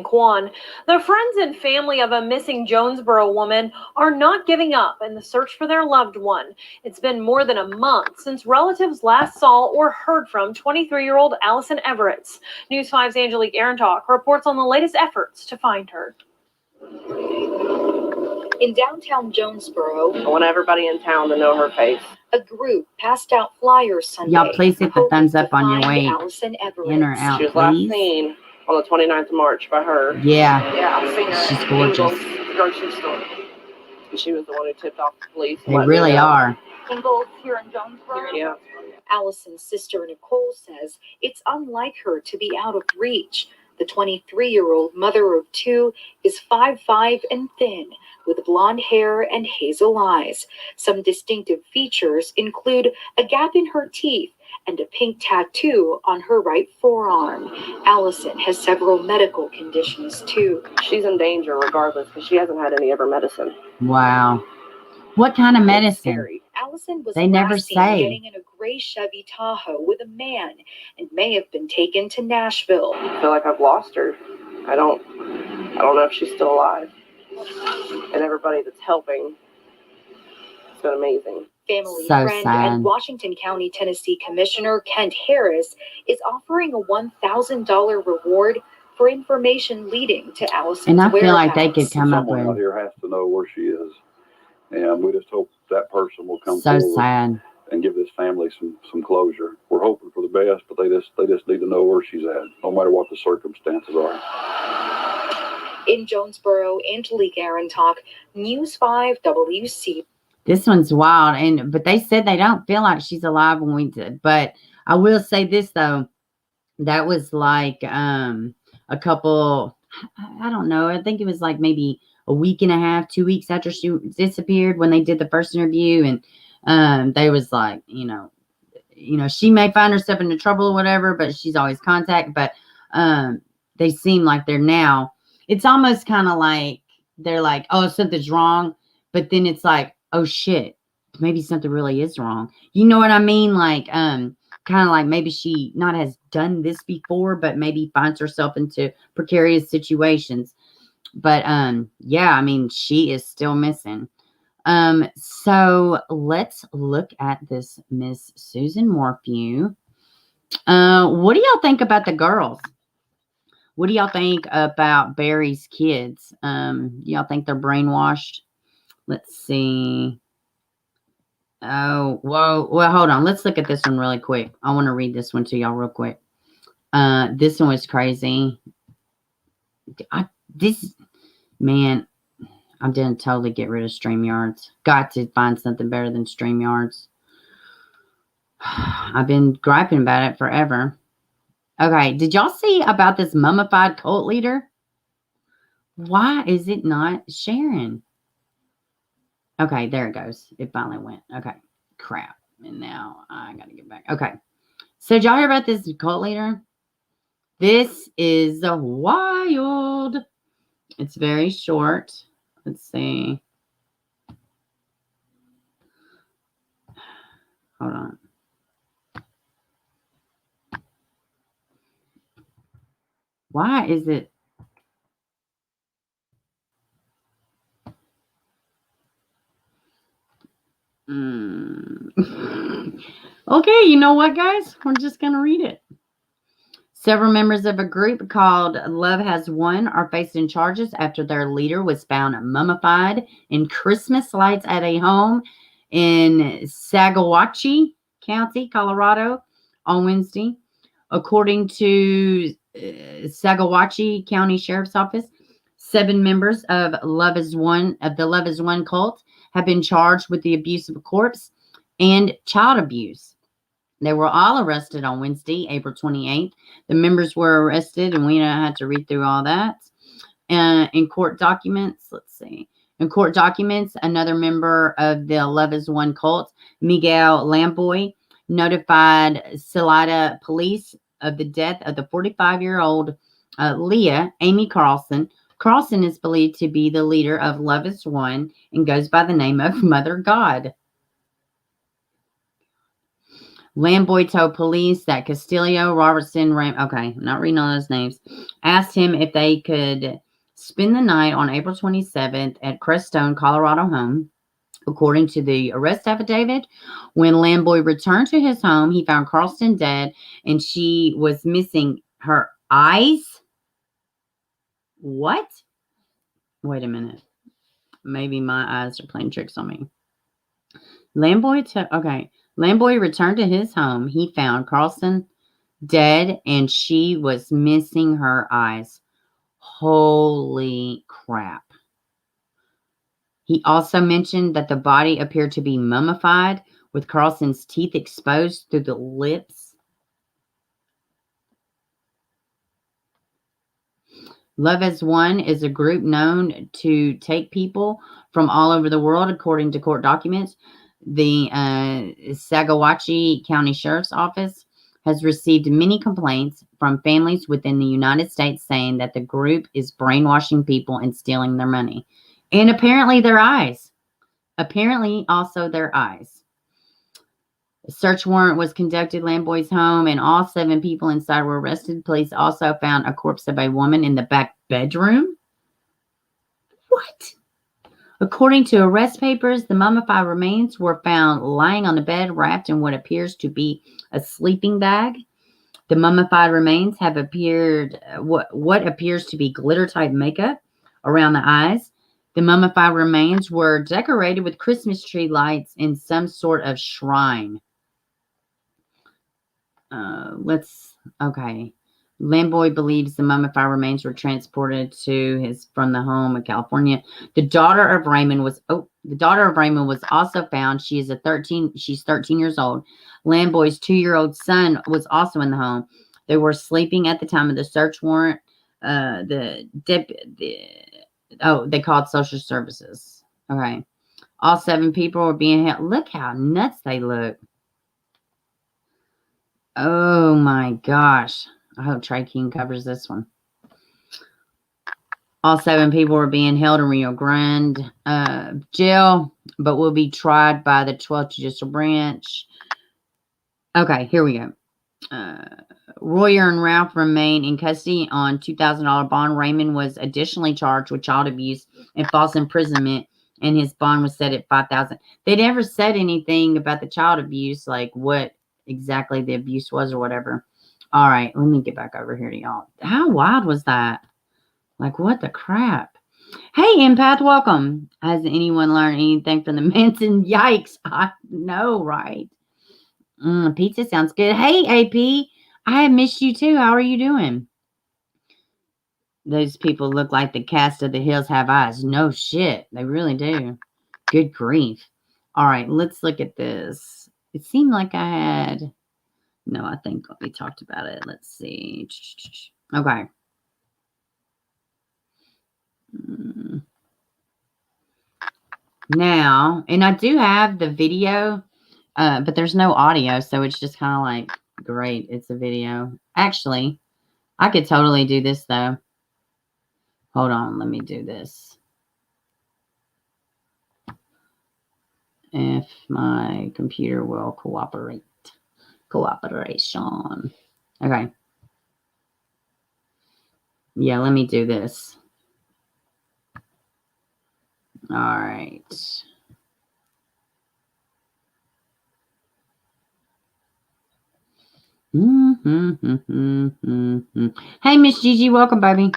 Kwan. The friends and family of a missing Jonesboro woman are not giving up in the search for their loved one. It's been more than a month since relatives last saw or heard from 23-year-old Allison Everetts. News 5's Angelique Arentalk reports on the latest efforts to find her. In downtown Jonesboro, I want everybody in town to know her face. a group passed out flyers Sunday. Y'all please hit the hoping thumbs to up on your find way Allison Everetts. in or out, She was last please. seen on the 29th of March by her. Yeah. Yeah, I've seen her. She's gorgeous. In the grocery store. And she was the one who tipped off the police. They really are. Ingalls here in Jonesboro. Yeah. Allison's sister Nicole says it's unlike her to be out of reach. The 23-year-old mother of 2 is 5'5" and thin, with blonde hair and hazel eyes. Some distinctive features include a gap in her teeth and a pink tattoo on her right forearm. Allison has several medical conditions too. She's in danger regardless because she hasn't had any of her medicine. Wow. What kind of It's medicine? scary. Allison was They never last seen say. getting in a gray Chevy Tahoe with a man and may have been taken to Nashville. I feel like I've lost her. I don't know if she's still alive. And everybody that's helping, it's been amazing. Family So friend sad. and Washington County, Tennessee Commissioner Kent Harris is offering a $1,000 reward for information leading to Allison's And I whereabouts. feel like they could come up Someone out with here has to know where she is, and we just hope that person will come so forward sad. and give this family some closure. We're hoping for the best, but they just need to know where she's at, no matter what the circumstances are. In Jonesboro, Angelique Aaron Talk, News 5 WC. This one's wild, but they said they don't feel like she's alive when we did. But I will say this though, that was like a couple, I don't know, I think it was like maybe a week and a half, 2 weeks after she disappeared when they did the first interview, and they was like, she may find herself into trouble or whatever, but she's always contact. But they seem like they're now, it's almost kind of like they're like, oh, something's wrong, but then it's like, oh shit, maybe something really is wrong. You know what I mean? Like kind of like maybe she not has done this before, but maybe finds herself into precarious situations. But yeah, I mean, she is still missing. So let's look at this Miss Suzanne Morphew. What do y'all think about the girls? What do y'all think about Barry's kids? Y'all think they're brainwashed? Let's see. Oh, whoa. Well, hold on. Let's look at this one really quick. I want to read this one to y'all real quick. This one was crazy. Man, I'm going to totally get rid of StreamYards. Got to find something better than StreamYards. I've been griping about it forever. Okay, did y'all see about this mummified cult leader? Why is it not sharing? Okay, there it goes. It finally went. Okay, crap. And now I got to get back. Okay, so did y'all hear about this cult leader? This is wild. It's very short. Let's see. Hold on. Why is it? Okay, you know what, guys? We're just going to read it. Several members of a group called Love Has Won are facing charges after their leader was found mummified in Christmas lights at a home in Owachige County, Colorado, on Wednesday. According to Owachige County Sheriff's Office, 7 members of the Love Is One cult have been charged with the abuse of a corpse and child abuse. They were all arrested on Wednesday, April 28th. The members were arrested, and we don't have to read through all that. In court documents, let's see. In court documents, another member of the Love Is One cult, Miguel Lamboy, notified Salida police of the death of the 45-year-old Leah Amy Carlson. Carlson is believed to be the leader of Love Is One and goes by the name of Mother God. Lamboy told police that Castillo, Robertson, okay, I'm not reading all those names, asked him if they could spend the night on April 27th at Crestone, Colorado home. According to the arrest affidavit, when Lamboy returned to his home, he found Carlson dead and she was missing her eyes. What? Wait a minute. Maybe my eyes are playing tricks on me. Lamboy returned to his home. He found Carlson dead and she was missing her eyes. Holy crap. He also mentioned that the body appeared to be mummified with Carlson's teeth exposed through the lips. Love As One is a group known to take people from all over the world, according to court documents. The Owachige County Sheriff's Office has received many complaints from families within the United States saying that the group is brainwashing people and stealing their money. And apparently their eyes. Apparently also their eyes. A search warrant was conducted at Lamboy's home, and all 7 people inside were arrested. Police also found a corpse of a woman in the back bedroom. What? According to arrest papers, the mummified remains were found lying on the bed, wrapped in what appears to be a sleeping bag. The mummified remains have appeared what appears to be glitter-type makeup around the eyes. The mummified remains were decorated with Christmas tree lights in some sort of shrine. Okay. Lamboy believes the mummified remains were transported from the home in California. The daughter of Raymond was also found. She's 13 years old. Lamboy's 2-year-old son was also in the home. They were sleeping at the time of the search warrant. They called social services. Okay. All 7 people were being held. Look how nuts they look. Oh my gosh. I hope Trey King covers this one. All 7 people were being held in Rio Grande jail, but will be tried by the 12th Judicial Branch. Okay, here we go. Royer and Ralph remain in custody on $2,000 bond. Raymond was additionally charged with child abuse and false imprisonment, and his bond was set at $5,000. They never said anything about the child abuse, like what exactly the abuse was or whatever. All right, let me get back over here to y'all. How wild was that? Like, what the crap? Hey, Empath, welcome. Has anyone learned anything from the Manson? Yikes. I know, right? Pizza sounds good. Hey, AP. I have missed you too. How are you doing? Those people look like the cast of The Hills Have Eyes. No shit. They really do. Good grief. All right, let's look at this. It seemed like I had... No, I think we talked about it. Let's see. Okay. Now, and I do have the video, but there's no audio, so it's just kind of like, great, it's a video. Actually, I could totally do this, though. Hold on, let me do this. If my computer will cooperate. Cooperation. Okay. Yeah, let me do this. All right. Hey, Miss Gigi, welcome, baby.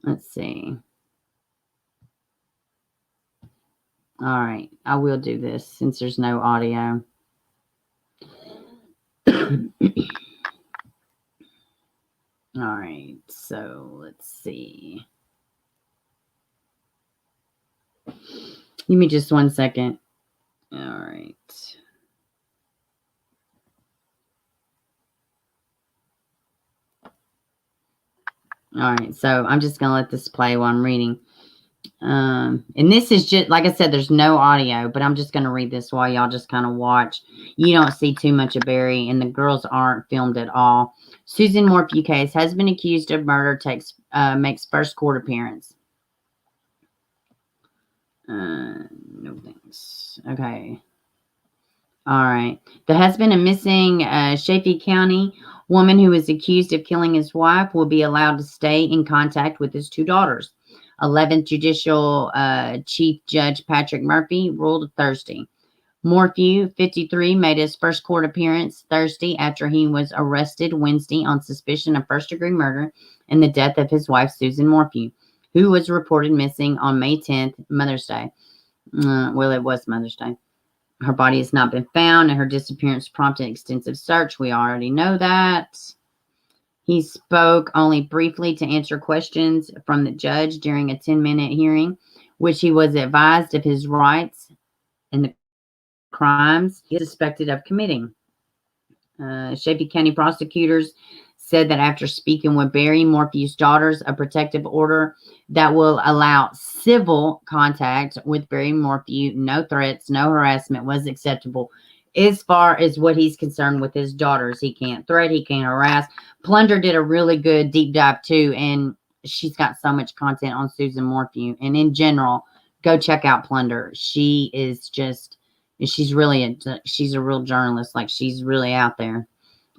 Let's see. All right, I will do this since there's no audio. All right, so let's see. Give me just 1 second. All right. All right, so I'm just going to let this play while I'm reading. And this is just, like I said, there's no audio, but I'm just going to read this while y'all just kind of watch. You don't see too much of Barry, and the girls aren't filmed at all. Suzanne Morphew case, has been accused of murder, makes first court appearance. No thanks. Okay. All right. There has been a missing Chaffee County woman who is accused of killing his wife will be allowed to stay in contact with his 2 daughters. 11th Judicial Chief Judge Patrick Murphy ruled Thursday. Morphew, 53, made his first court appearance Thursday after he was arrested Wednesday on suspicion of first-degree murder in the death of his wife, Suzanne Morphew, who was reported missing on May 10th, Mother's Day. Well, it was Mother's Day. Her body has not been found, and her disappearance prompted extensive search. We already know that. He spoke only briefly to answer questions from the judge during a 10-minute hearing, which he was advised of his rights and the crimes he is suspected of committing. Chaffee County prosecutors said that after speaking with Barry Morphew's daughters, a protective order that will allow civil contact with Barry Morphew, no threats, no harassment, was acceptable. As far as what he's concerned with his daughters, he can't threat, he can't harass. Plunder did a really good deep dive too, and she's got so much content on Suzanne Morphew. And in general, go check out Plunder. She is just, she's a real journalist. Like, she's really out there.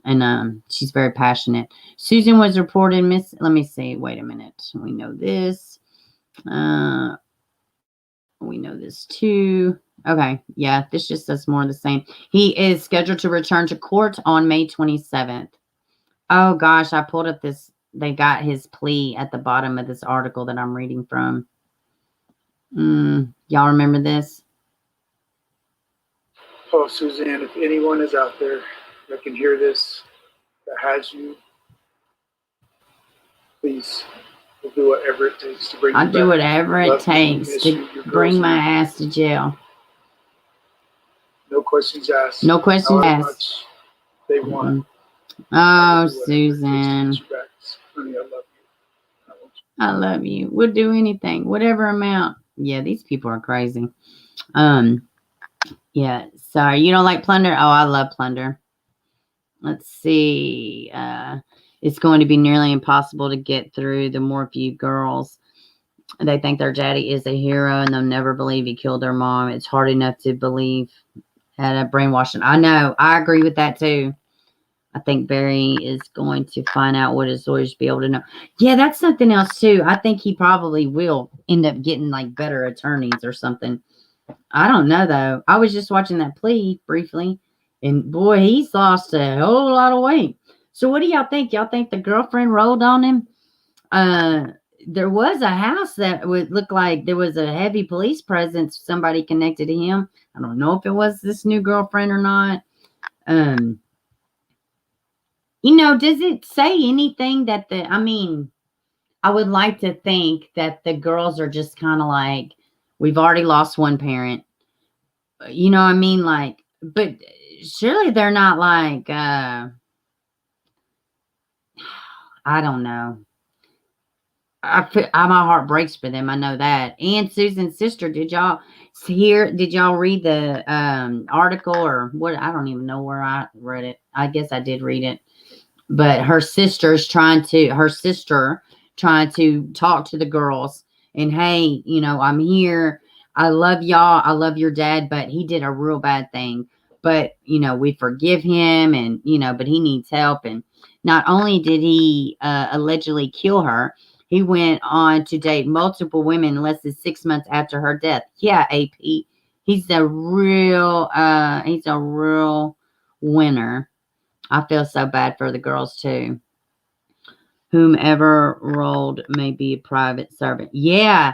And she's very passionate. Susan was reported let me see. Wait a minute. We know this. We know this too. Okay. Yeah, this just does more of the same. He is scheduled to return to court on May 27th. Oh gosh, I pulled up this. They got his plea at the bottom of this article that I'm reading from. Y'all remember this? Oh, Suzanne, if anyone is out there that can hear this, that has you, please, we'll do whatever it takes to bring you I'll back. do whatever it Love you, takes miss to you, your bring girls my and ass to jail. no questions asked. No questions However asked. much they want. Oh, I will do whatever it takes to Suzanne. get you back. Honey, I love you. I want you. I love you. We'll do anything, whatever amount. Yeah, these people are crazy. Yeah, sorry. You don't like plunder? Oh, I love plunder. Let's see. It's going to be nearly impossible to get through the Morphew girls. They think their daddy is a hero and they'll never believe he killed their mom. It's hard enough to believe at a brainwashing. I know. I agree with that too. I think Barry is going to find out what his lawyers be able to know. Yeah, that's something else too. I think he probably will end up getting like better attorneys or something. I don't know though. I was just watching that plea briefly, and boy, he's lost a whole lot of weight. So what do y'all think? Y'all think the girlfriend rolled on him? There was a house that would look like there was a heavy police presence, somebody connected to him. I don't know if it was this new girlfriend or not. Does it say anything that I would like to think that the girls are just kind of like, we've already lost one parent. You know what I mean? Like, but surely they're not like, I don't know. My heart breaks for them. I know that. And Susan's sister, did y'all read the article or what? I don't even know where I read it. I guess I did read it. But her sister trying to talk to the girls and, hey, I'm here. I love y'all. I love your dad, but he did a real bad thing. But, we forgive him and, but he needs help. And not only did he allegedly kill her, he went on to date multiple women less than 6 months after her death. Yeah, AP. He's a real winner. I feel so bad for the girls too. Whomever rolled may be a private servant. Yeah.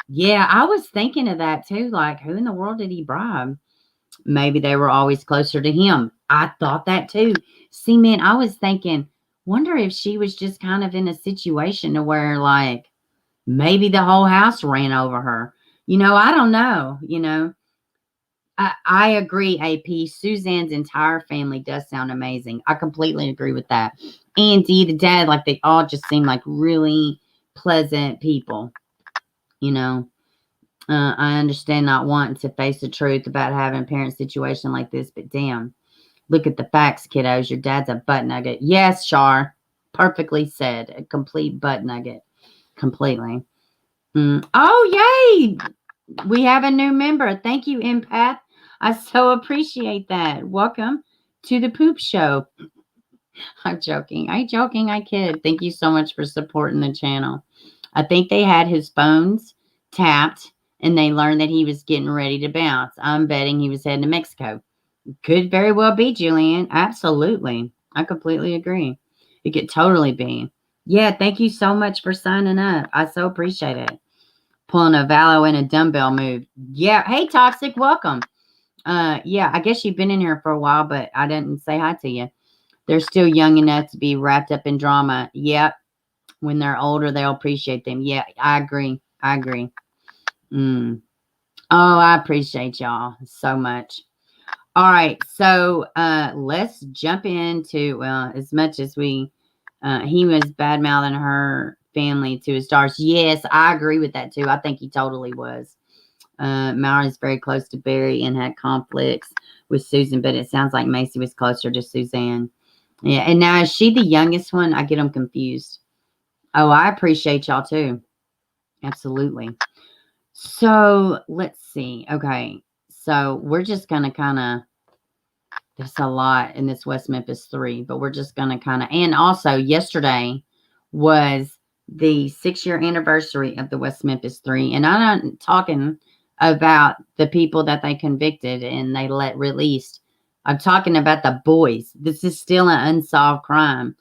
Yeah, I was thinking of that too. Like, who in the world did he bribe? Maybe they were always closer to him. I thought that too. See, man, I was thinking, wonder if she was just kind of in a situation to where, like, maybe the whole house ran over her. I don't know. I agree, AP. Suzanne's entire family does sound amazing. I completely agree with that. Andy, the dad, like they all just seem like really pleasant people. I understand not wanting to face the truth about having a parent situation like this, but damn, look at the facts, kiddos. Your dad's a butt nugget. Yes, Char. Perfectly said. A complete butt nugget. Completely. Oh, yay! We have a new member. Thank you, Empath. I so appreciate that. Welcome to the Poop Show. I'm joking. I kid. Thank you so much for supporting the channel. I think they had his phones tapped and they learned that he was getting ready to bounce. I'm betting he was heading to Mexico. Could very well be, Julian. Absolutely. I completely agree. It could totally be. Yeah, thank you so much for signing up. I so appreciate it. Pulling a Valo and a dumbbell move. Yeah. Hey, Toxic. Welcome. Yeah, I guess you've been in here for a while, but I didn't say hi to you. They're still young enough to be wrapped up in drama. Yep. When they're older, they'll appreciate them. Yeah, I agree. Oh, I appreciate y'all so much. All right. So let's jump into, as much as he was bad-mouthing her family to his stars. Yes, I agree with that too. I think he totally was. Mallory is very close to Barry and had conflicts with Susan, but it sounds like Macy was closer to Suzanne. Yeah, and now is she the youngest one? I get them confused. Oh, I appreciate y'all too. Absolutely. So let's see. Okay, so we're just gonna kind of. There's a lot in this West Memphis 3, but we're just gonna kind of. And also, yesterday was the 6-year anniversary of the West Memphis 3, and I'm not talking about the people that they convicted and they let released. I'm talking about the boys. This is still an unsolved crime.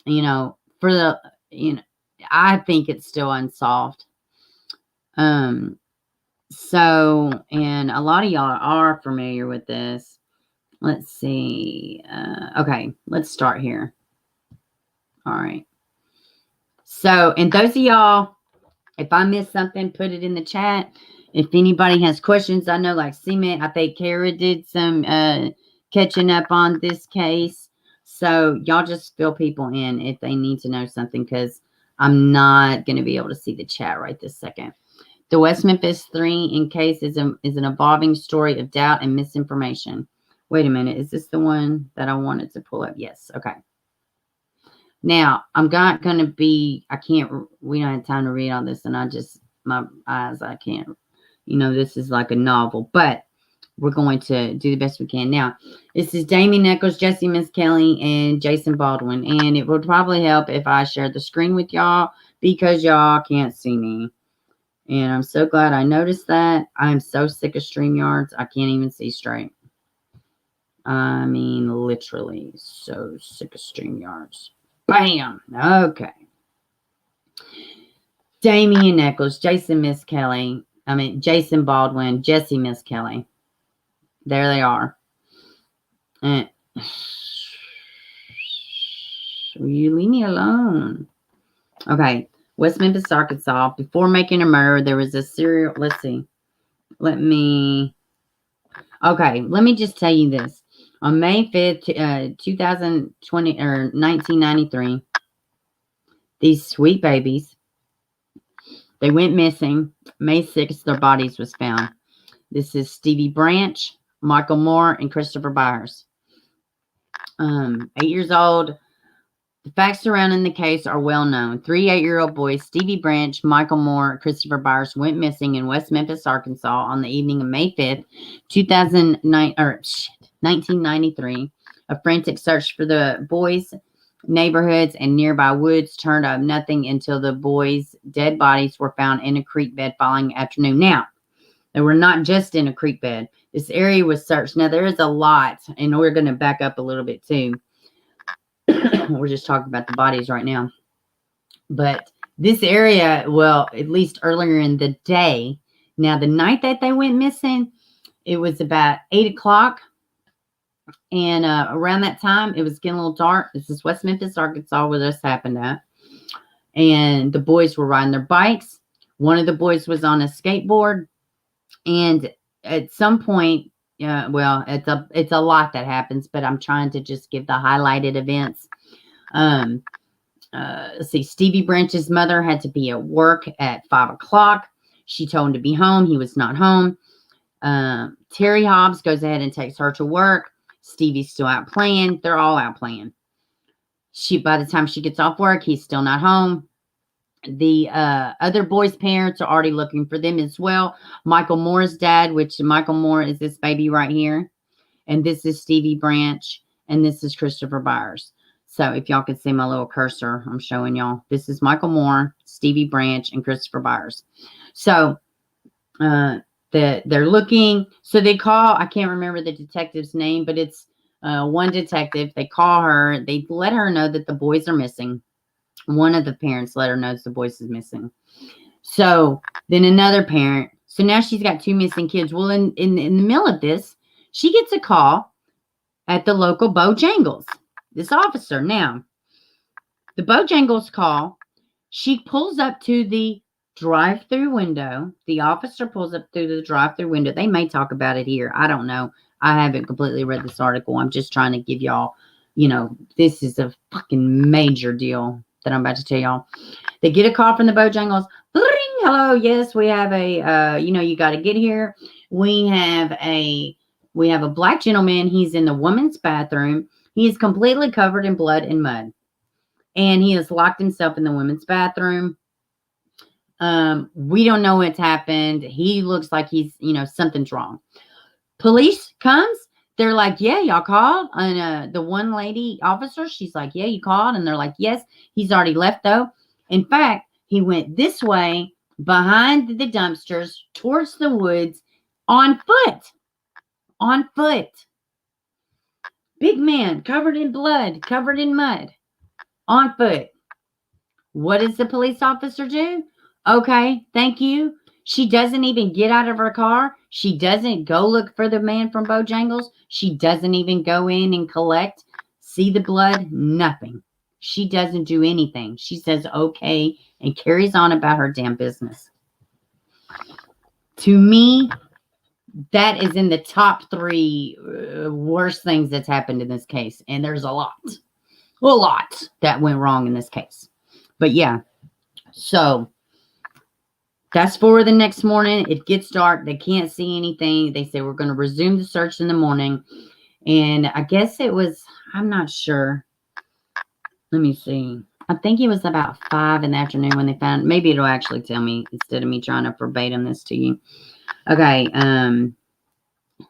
you know, for the, you know, I think it's still unsolved. So, and a lot of y'all are familiar with this. Let's see. Okay, let's start here. All right. So, and those of y'all, if I missed something, put it in the chat. If anybody has questions, I know like Cement, I think Kara did some catching up on this case. So y'all just fill people in if they need to know something, because I'm not going to be able to see the chat right this second. The West Memphis Three in case is an evolving story of doubt and misinformation. Wait a minute. Is this the one that I wanted to pull up? Yes. Okay. Now, I'm not going to be, we don't have time to read all this, and my eyes, I can't, you know, this is like a novel, but we're going to do the best we can. Now, this is Damien Echols, Jesse Miss Kelly, and Jason Baldwin, and it would probably help if I shared the screen with y'all because y'all can't see me. And I'm so glad I noticed that. I'm so sick of StreamYards, I can't even see straight. I mean, literally so sick of StreamYards. Bam! Okay. Damien Echols, Jason Miss Kelly. Jason Baldwin, Jesse Miss Kelly. There they are. And will you leave me alone? Okay. West Memphis, Arkansas. Before making a murder, there was a serial. Let's see. Let me just tell you this. On May 5th, 2020 or 1993, these sweet babies, they went missing. May 6th, their bodies was found. This is Stevie Branch, Michael Moore, and Christopher Byers. 8 years old. The facts surrounding the case are well known. 3 8-year-old boys, Stevie Branch, Michael Moore, Christopher Byers, went missing in West Memphis, Arkansas on the evening of May 5th, 1993. A frantic search for the boys' neighborhoods and nearby woods turned up nothing until the boys' dead bodies were found in a creek bed following afternoon. Now, they were not just in a creek bed. This area was searched. Now, there is a lot, and we're going to back up a little bit too. We're just talking about the bodies right now. But this area, well, at least earlier in the day. Now, the night that they went missing, it was about 8 o'clock. And around that time, it was getting a little dark. This is West Memphis, Arkansas, where this happened at. And the boys were riding their bikes. One of the boys was on a skateboard. And at some point, well, it's a lot that happens, but I'm trying to just give the highlighted events. Let's see, Stevie Branch's mother had to be at work at 5 o'clock. She told him to be home. He was not home. Terry Hobbs goes ahead and takes her to work. Stevie's still out playing. They're all out playing. By the time she gets off work, he's still not home. The other boys' parents are already looking for them as well. Michael Moore's dad, which Michael Moore is this baby right here. And this is Stevie Branch. And this is Christopher Byers. So if y'all can see my little cursor, I'm showing y'all. This is Michael Moore, Stevie Branch, and Christopher Byers. So they're looking. So they call, I can't remember the detective's name, but it's one detective. They call her. They let her know that the boys are missing. One of the parents let her know the boys is missing. So then another parent. So now she's got 2 missing kids. Well, in the middle of this, she gets a call at the local Bojangles. This officer. Now, the Bojangles call. She pulls up to the drive-through window. The officer pulls up through the drive-through window. They may talk about it here. I don't know. I haven't completely read this article. I'm just trying to give y'all, this is a fucking major deal that I'm about to tell y'all. They get a call from the Bojangles. Hello, yes, we have a, you got to get here. We have a black gentleman. He's in the woman's bathroom. He is completely covered in blood and mud. And he has locked himself in the women's bathroom. We don't know what's happened. He looks like he's, something's wrong. Police comes. They're like, yeah, y'all called. And the one lady officer, she's like, yeah, you called. And they're like, yes, he's already left though. In fact, he went this way behind the dumpsters towards the woods on foot. On foot. Big man, covered in blood, covered in mud. on foot. What does the police officer do? Okay, thank you. She doesn't even get out of her car. She doesn't go look for the man from Bojangles. She doesn't even go in and collect, see the blood, nothing. She doesn't do anything. She says okay and carries on about her damn business. To me, that is in the top 3 worst things that's happened in this case. And there's a lot that went wrong in this case. But yeah, so that's for the next morning. It gets dark. They can't see anything. They say, we're going to resume the search in the morning. And I guess it was, I'm not sure. Let me see. I think it was about 5 in the afternoon when they found, maybe it'll actually tell me instead of me trying to verbatim this to you. Okay.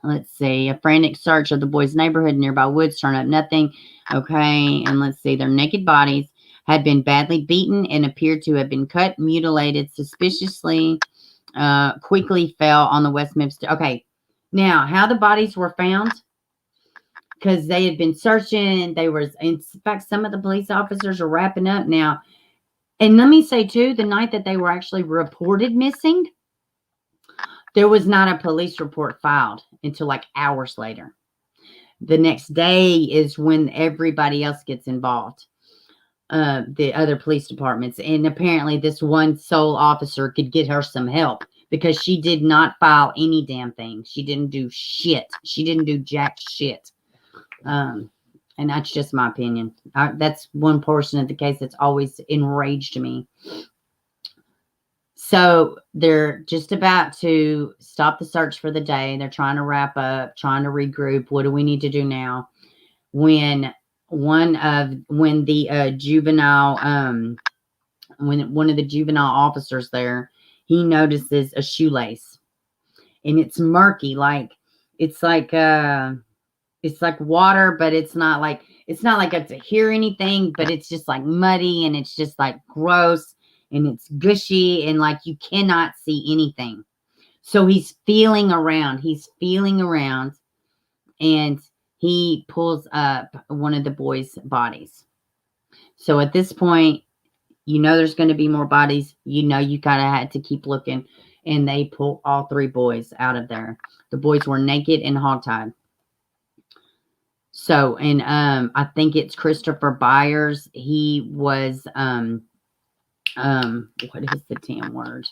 Let's see. A frantic search of the boys' neighborhood, nearby woods, turned up nothing. Okay. And let's see. Their naked bodies had been badly beaten and appeared to have been cut, mutilated, suspiciously, quickly fell on the West Memphis. Okay. Now, how the bodies were found, because they had been searching. They were, in fact, some of the police officers are wrapping up now. And let me say, too, the night that they were actually reported missing, there was not a police report filed until like hours later. The next day is when everybody else gets involved, the other police departments. And apparently this one sole officer could get her some help because she did not file any damn thing. She didn't do shit. She didn't do jack shit. And that's just my opinion. That's one portion of the case that's always enraged me. So they're just about to stop the search for the day. They're trying to wrap up, trying to regroup. What do we need to do now? When one of the juvenile officers there, he notices a shoelace, and it's murky, it's like water, but it's not like it's to hear anything, but it's just like muddy, and it's just like gross, and it's gushy, and like you cannot see anything. So he's feeling around, and he pulls up one of the boys' bodies. So at this point, there's going to be more bodies. You kind of had to keep looking, and they pull all 3 boys out of there. The boys were naked and hogtied. So, and I think it's Christopher Byers. He was what is the damn word?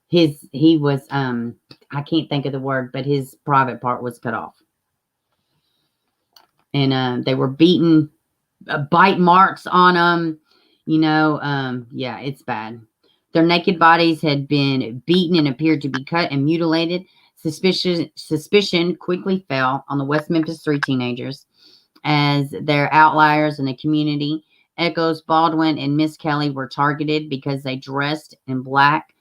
He was I can't think of the word, but his private part was cut off. And they were beaten, bite marks on them. Yeah, it's bad. Their naked bodies had been beaten and appeared to be cut and mutilated. Suspicion quickly fell on the West Memphis Three teenagers as their outliers in the community. Echoes, Baldwin, and Miss Kelly were targeted because they dressed in black.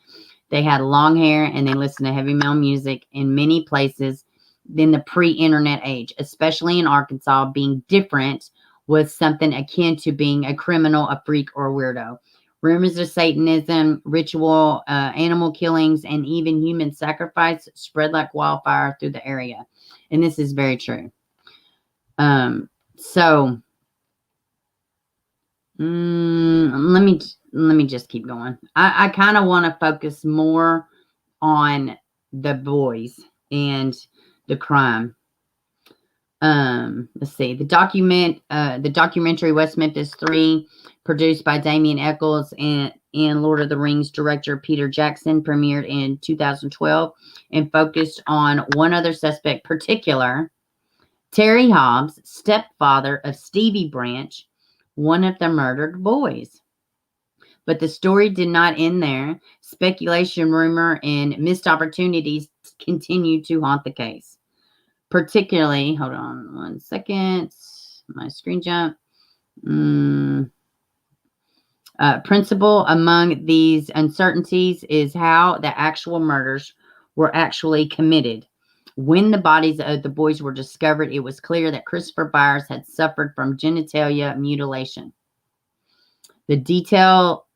They had long hair, and they listened to heavy metal music. In many places in the pre-internet age, especially in Arkansas, being different was something akin to being a criminal, a freak, or a weirdo. Rumors of Satanism, ritual, animal killings, and even human sacrifice spread like wildfire through the area. And this is very true. So let me just keep going. I kind of want to focus more on the boys and the crime. Let's see. The documentary West Memphis 3, produced by Damien Eccles and Lord of the Rings director Peter Jackson, premiered in 2012 and focused on one other suspect particular, Terry Hobbs, stepfather of Stevie Branch, one of the murdered boys. But the story did not end there. Speculation, rumor, and missed opportunities continue to haunt the case. Particularly, hold on 1 second, my screen jump. Principal among these uncertainties is how the actual murders were actually committed. When the bodies of the boys were discovered, it was clear that Christopher Byers had suffered from genitalia mutilation. This detail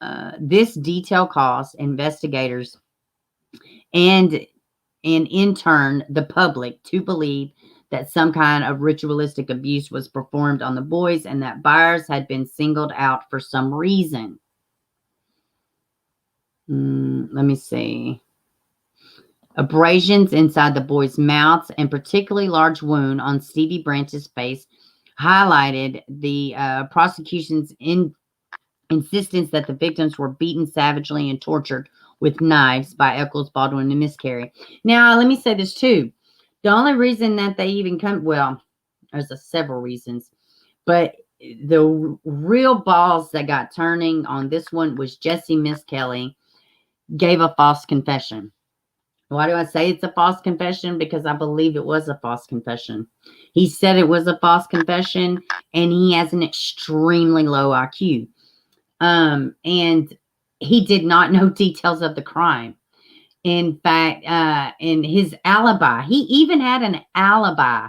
caused investigators and in turn the public to believe that some kind of ritualistic abuse was performed on the boys and that Byers had been singled out for some reason. Let me see. Abrasions inside the boys' mouths and particularly large wound on Stevie Branch's face highlighted the prosecution's insistence that the victims were beaten savagely and tortured with knives by Eccles, Baldwin, and Miscarry. Now, let me say this too. The only reason that they even come, well, there's several reasons, but the real balls that got turning on this one was Jesse Misskelley gave a false confession. Why do I say it's a false confession? Because I believe it was a false confession. He said it was a false confession, and he has an extremely low IQ. And he did not know details of the crime. In fact, in his alibi, he even had an alibi,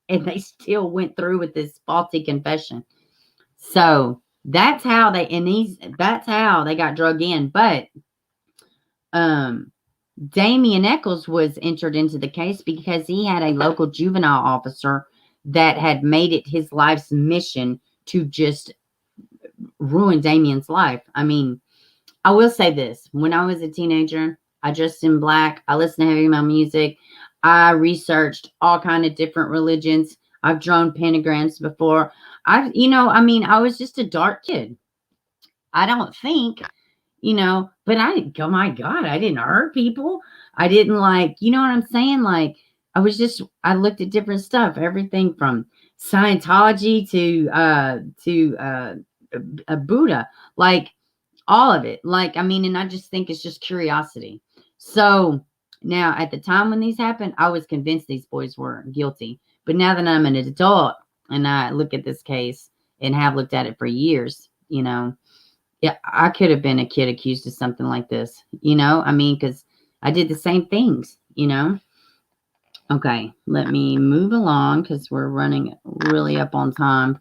and they still went through with this faulty confession. So that's how that's how they got drug in. But Damian Eccles was entered into the case because he had a local juvenile officer that had made it his life's mission to just ruin Damian's life. I mean, I will say this. When I was a teenager, I dressed in black. I listened to heavy metal music. I researched all kind of different religions. I've drawn pentagrams before. I was just a dark kid. I don't think, but oh my God, I didn't hurt people. I didn't you know what I'm saying? I looked at different stuff, everything from Scientology to Buddha, all of it. And I just think it's just curiosity. So now at the time when these happened, I was convinced these boys were guilty. But now that I'm an adult and I look at this case and have looked at it for years, yeah, I could have been a kid accused of something like this, because I did the same things, Okay, let me move along because we're running really up on time.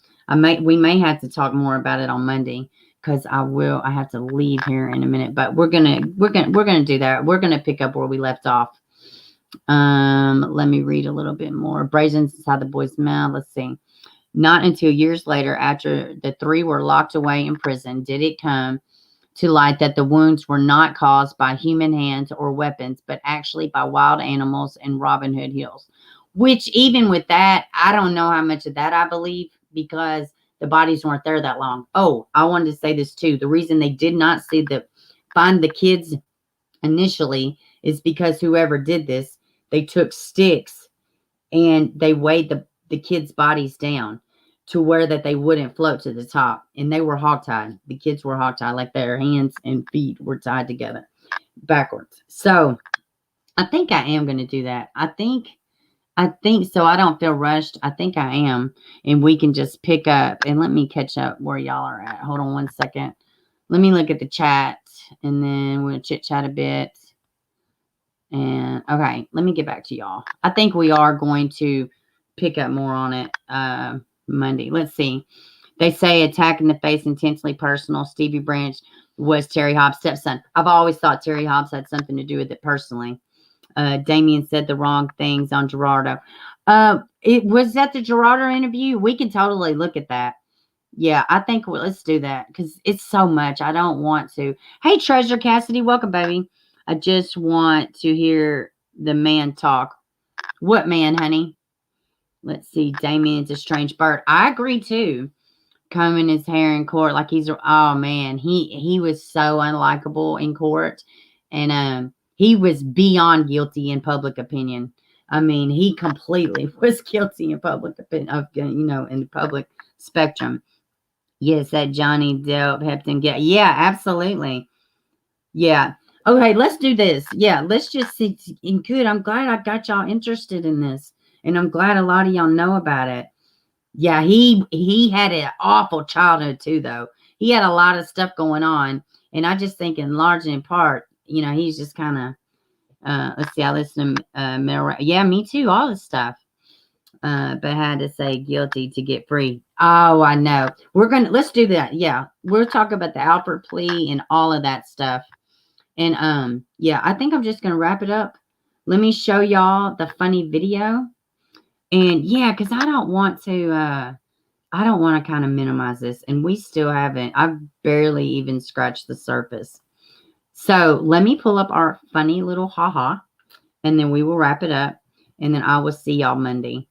We may have to talk more about it on Monday because I have to leave here in a minute, but we're gonna do that. We're gonna pick up where we left off. Let me read a little bit more. Abrasions inside the boy's mouth. Let's see. Not until years later, after the three were locked away in prison, did it come to light that the wounds were not caused by human hands or weapons, but actually by wild animals in Robin Hood Hills. Which, even with that, I don't know how much of that I believe because the bodies weren't there that long. Oh, I wanted to say this too. The reason they did not find the kids initially is because whoever did this, they took sticks and they weighed the kids' bodies down to where that they wouldn't float to the top. And they were hogtied. The kids were hogtied, like their hands and feet were tied together backwards. So I think I am going to do that. I think so. I don't feel rushed. I think I am. And we can just pick up and let me catch up where y'all are at. Hold on one second. Let me look at the chat and then we'll chit chat a bit. And okay, let me get back to y'all. I think we are going to pick up more on it Monday. Let's see. They say attack in the face, intensely personal. Stevie Branch was Terry Hobbs' stepson. I've always thought Terry Hobbs had something to do with it personally. Damien said the wrong things on Gerardo. It was that the Gerardo interview. We can totally look at that. Yeah, I think let's do that because it's so much. I don't want to. Hey, Treasure Cassidy, welcome, baby. I just want to hear the man talk. What man, honey? Let's see. Damien's a strange bird. I agree too. Combing his hair in court like oh man, he was so unlikable in court, and he was beyond guilty in public opinion. I mean, he completely was guilty in public opinion, in the public spectrum. Yes, that Johnny Depp Hepton. Yeah, absolutely. Yeah. Okay, let's do this. Yeah, let's just see. Good. I'm glad I got y'all interested in this. And I'm glad a lot of y'all know about it. Yeah, he had an awful childhood too, though. He had a lot of stuff going on. And I just think in large and in part, he's just kind of, let's see, I listen to Mel. Yeah, me too, all this stuff. But had to say guilty to get free. Oh, I know. Let's do that. Yeah, we'll talk about the Alford plea and all of that stuff. And yeah, I think I'm just going to wrap it up. Let me show y'all the funny video. And yeah, because I don't want to kind of minimize this. And we still haven't, I've barely even scratched the surface. So let me pull up our funny little haha, and then we will wrap it up. And then I will see y'all Monday.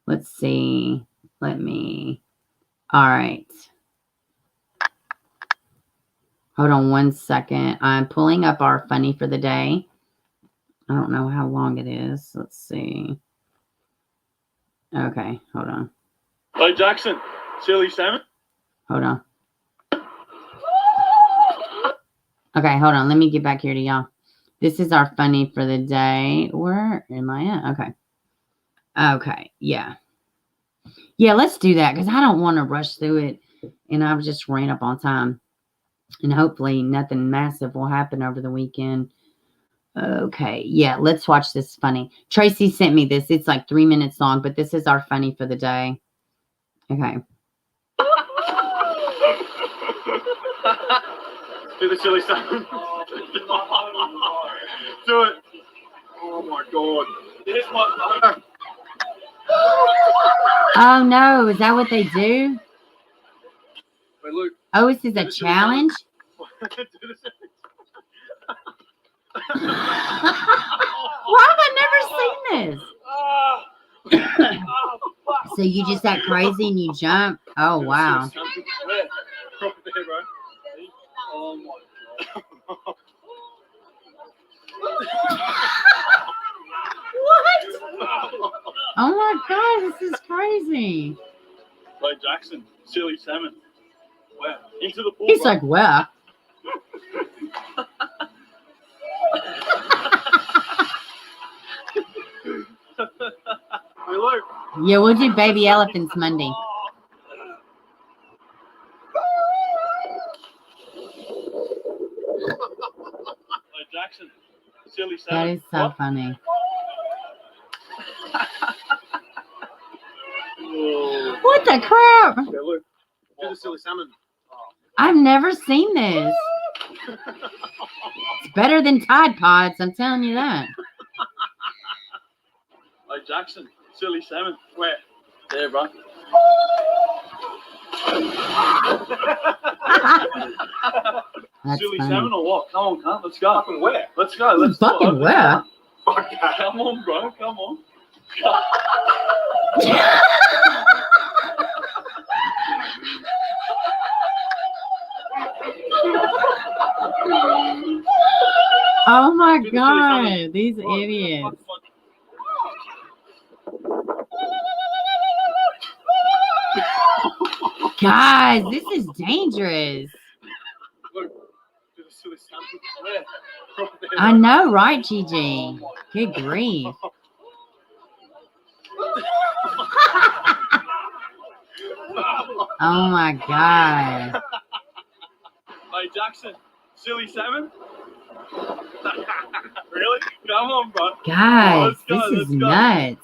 Let's see. All right. Hold on one second. I'm pulling up our funny for the day. I don't know how long it is. Let's see. Okay, hold on. Hey, Jackson, silly salmon. Hold on. Okay, hold on. Let me get back here to y'all. This is our funny for the day. Where am I at? Okay. Okay, yeah. Yeah, let's do that because I don't want to rush through it. And I've just ran up on time. And hopefully nothing massive will happen over the weekend. Okay, yeah, let's watch this funny. Tracy sent me this. It's like 3 minutes long, but this is our funny for the day. Okay. Do the silly salmon. Do it. Oh my god. This one. Oh no, is that what they do? Wait, look. Oh, this is a challenge? Why have I never seen this? So you just got crazy and you jump? Oh, wow. Oh my god. What? Oh my god, this is crazy. Like Jackson, silly salmon. Where? Into the pool. He's like, where? Hey, look. Yeah, we'll do baby elephants Monday. Like Jackson, silly That salmon. is so funny. What the crap? Okay, look. Do the silly salmon. I've never seen this. It's better than Tide Pods, I'm telling you that. Like Jackson, silly salmon. Where? There, bro. That's silly funny. salmon or what? Come on, cunt. Let's go. Fucking where? Let's go. Let's Fucking where? Come on, bro. Come on. Oh my god, these idiots. Guys, this is dangerous. Look, do the silly salmon. Where? There, I bro. know, right, Gigi? Good grief. Oh my god. Hey, Jackson, silly salmon? Really? Come on, bro. Guys, Let's go, this is let's go. nuts.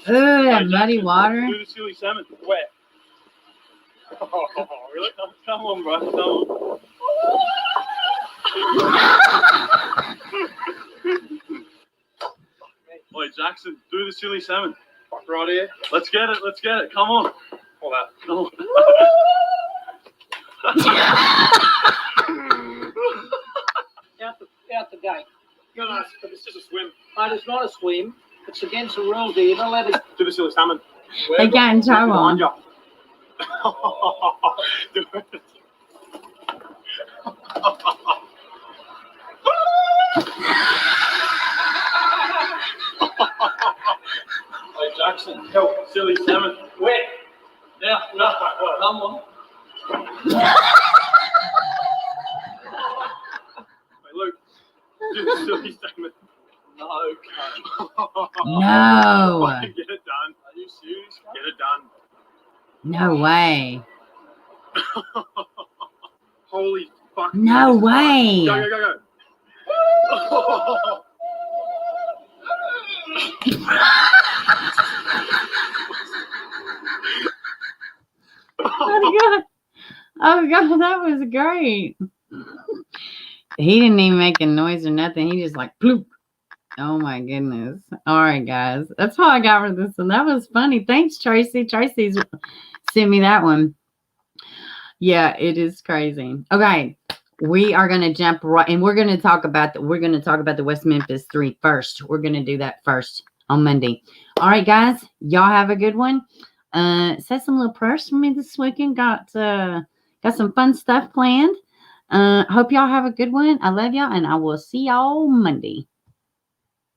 Ooh, that Hey, muddy Jackson, water. Do the silly salmon. Where? Oh, really? Come on, bro. Come on. Wait, Jackson, do the silly salmon. Right here. Let's get it. Let's get it. Come on. Hold that. Come on. Out the gate. Guys, it's just a swim. Mate, it's not a swim. It's against the rules here. You're not allowed to. Do the silly salmon. They got in trouble. Behind you. Do it. Hey, Jackson, help, silly salmon. Where? Yeah, no, come on. Hey, Luke, do the silly salmon. No, cunt. No. Get it done. Are you serious? Get it done. No way. Holy fuck. No way. Go, go, go, go. Oh god. Oh god, that was great. He didn't even make a noise or nothing. He just like bloop. Oh my goodness. All right, guys. That's all I got for this one. That was funny. Thanks, Tracy. Tracy's sent me that one. Yeah, it is crazy. Okay. We are going to jump right, and we're going to talk about the West Memphis Three first. We're going to do that first on Monday. All right, guys. Y'all have a good one. Say some little prayers for me this weekend. Got some fun stuff planned. Hope y'all have a good one. I love y'all, and I will see y'all Monday.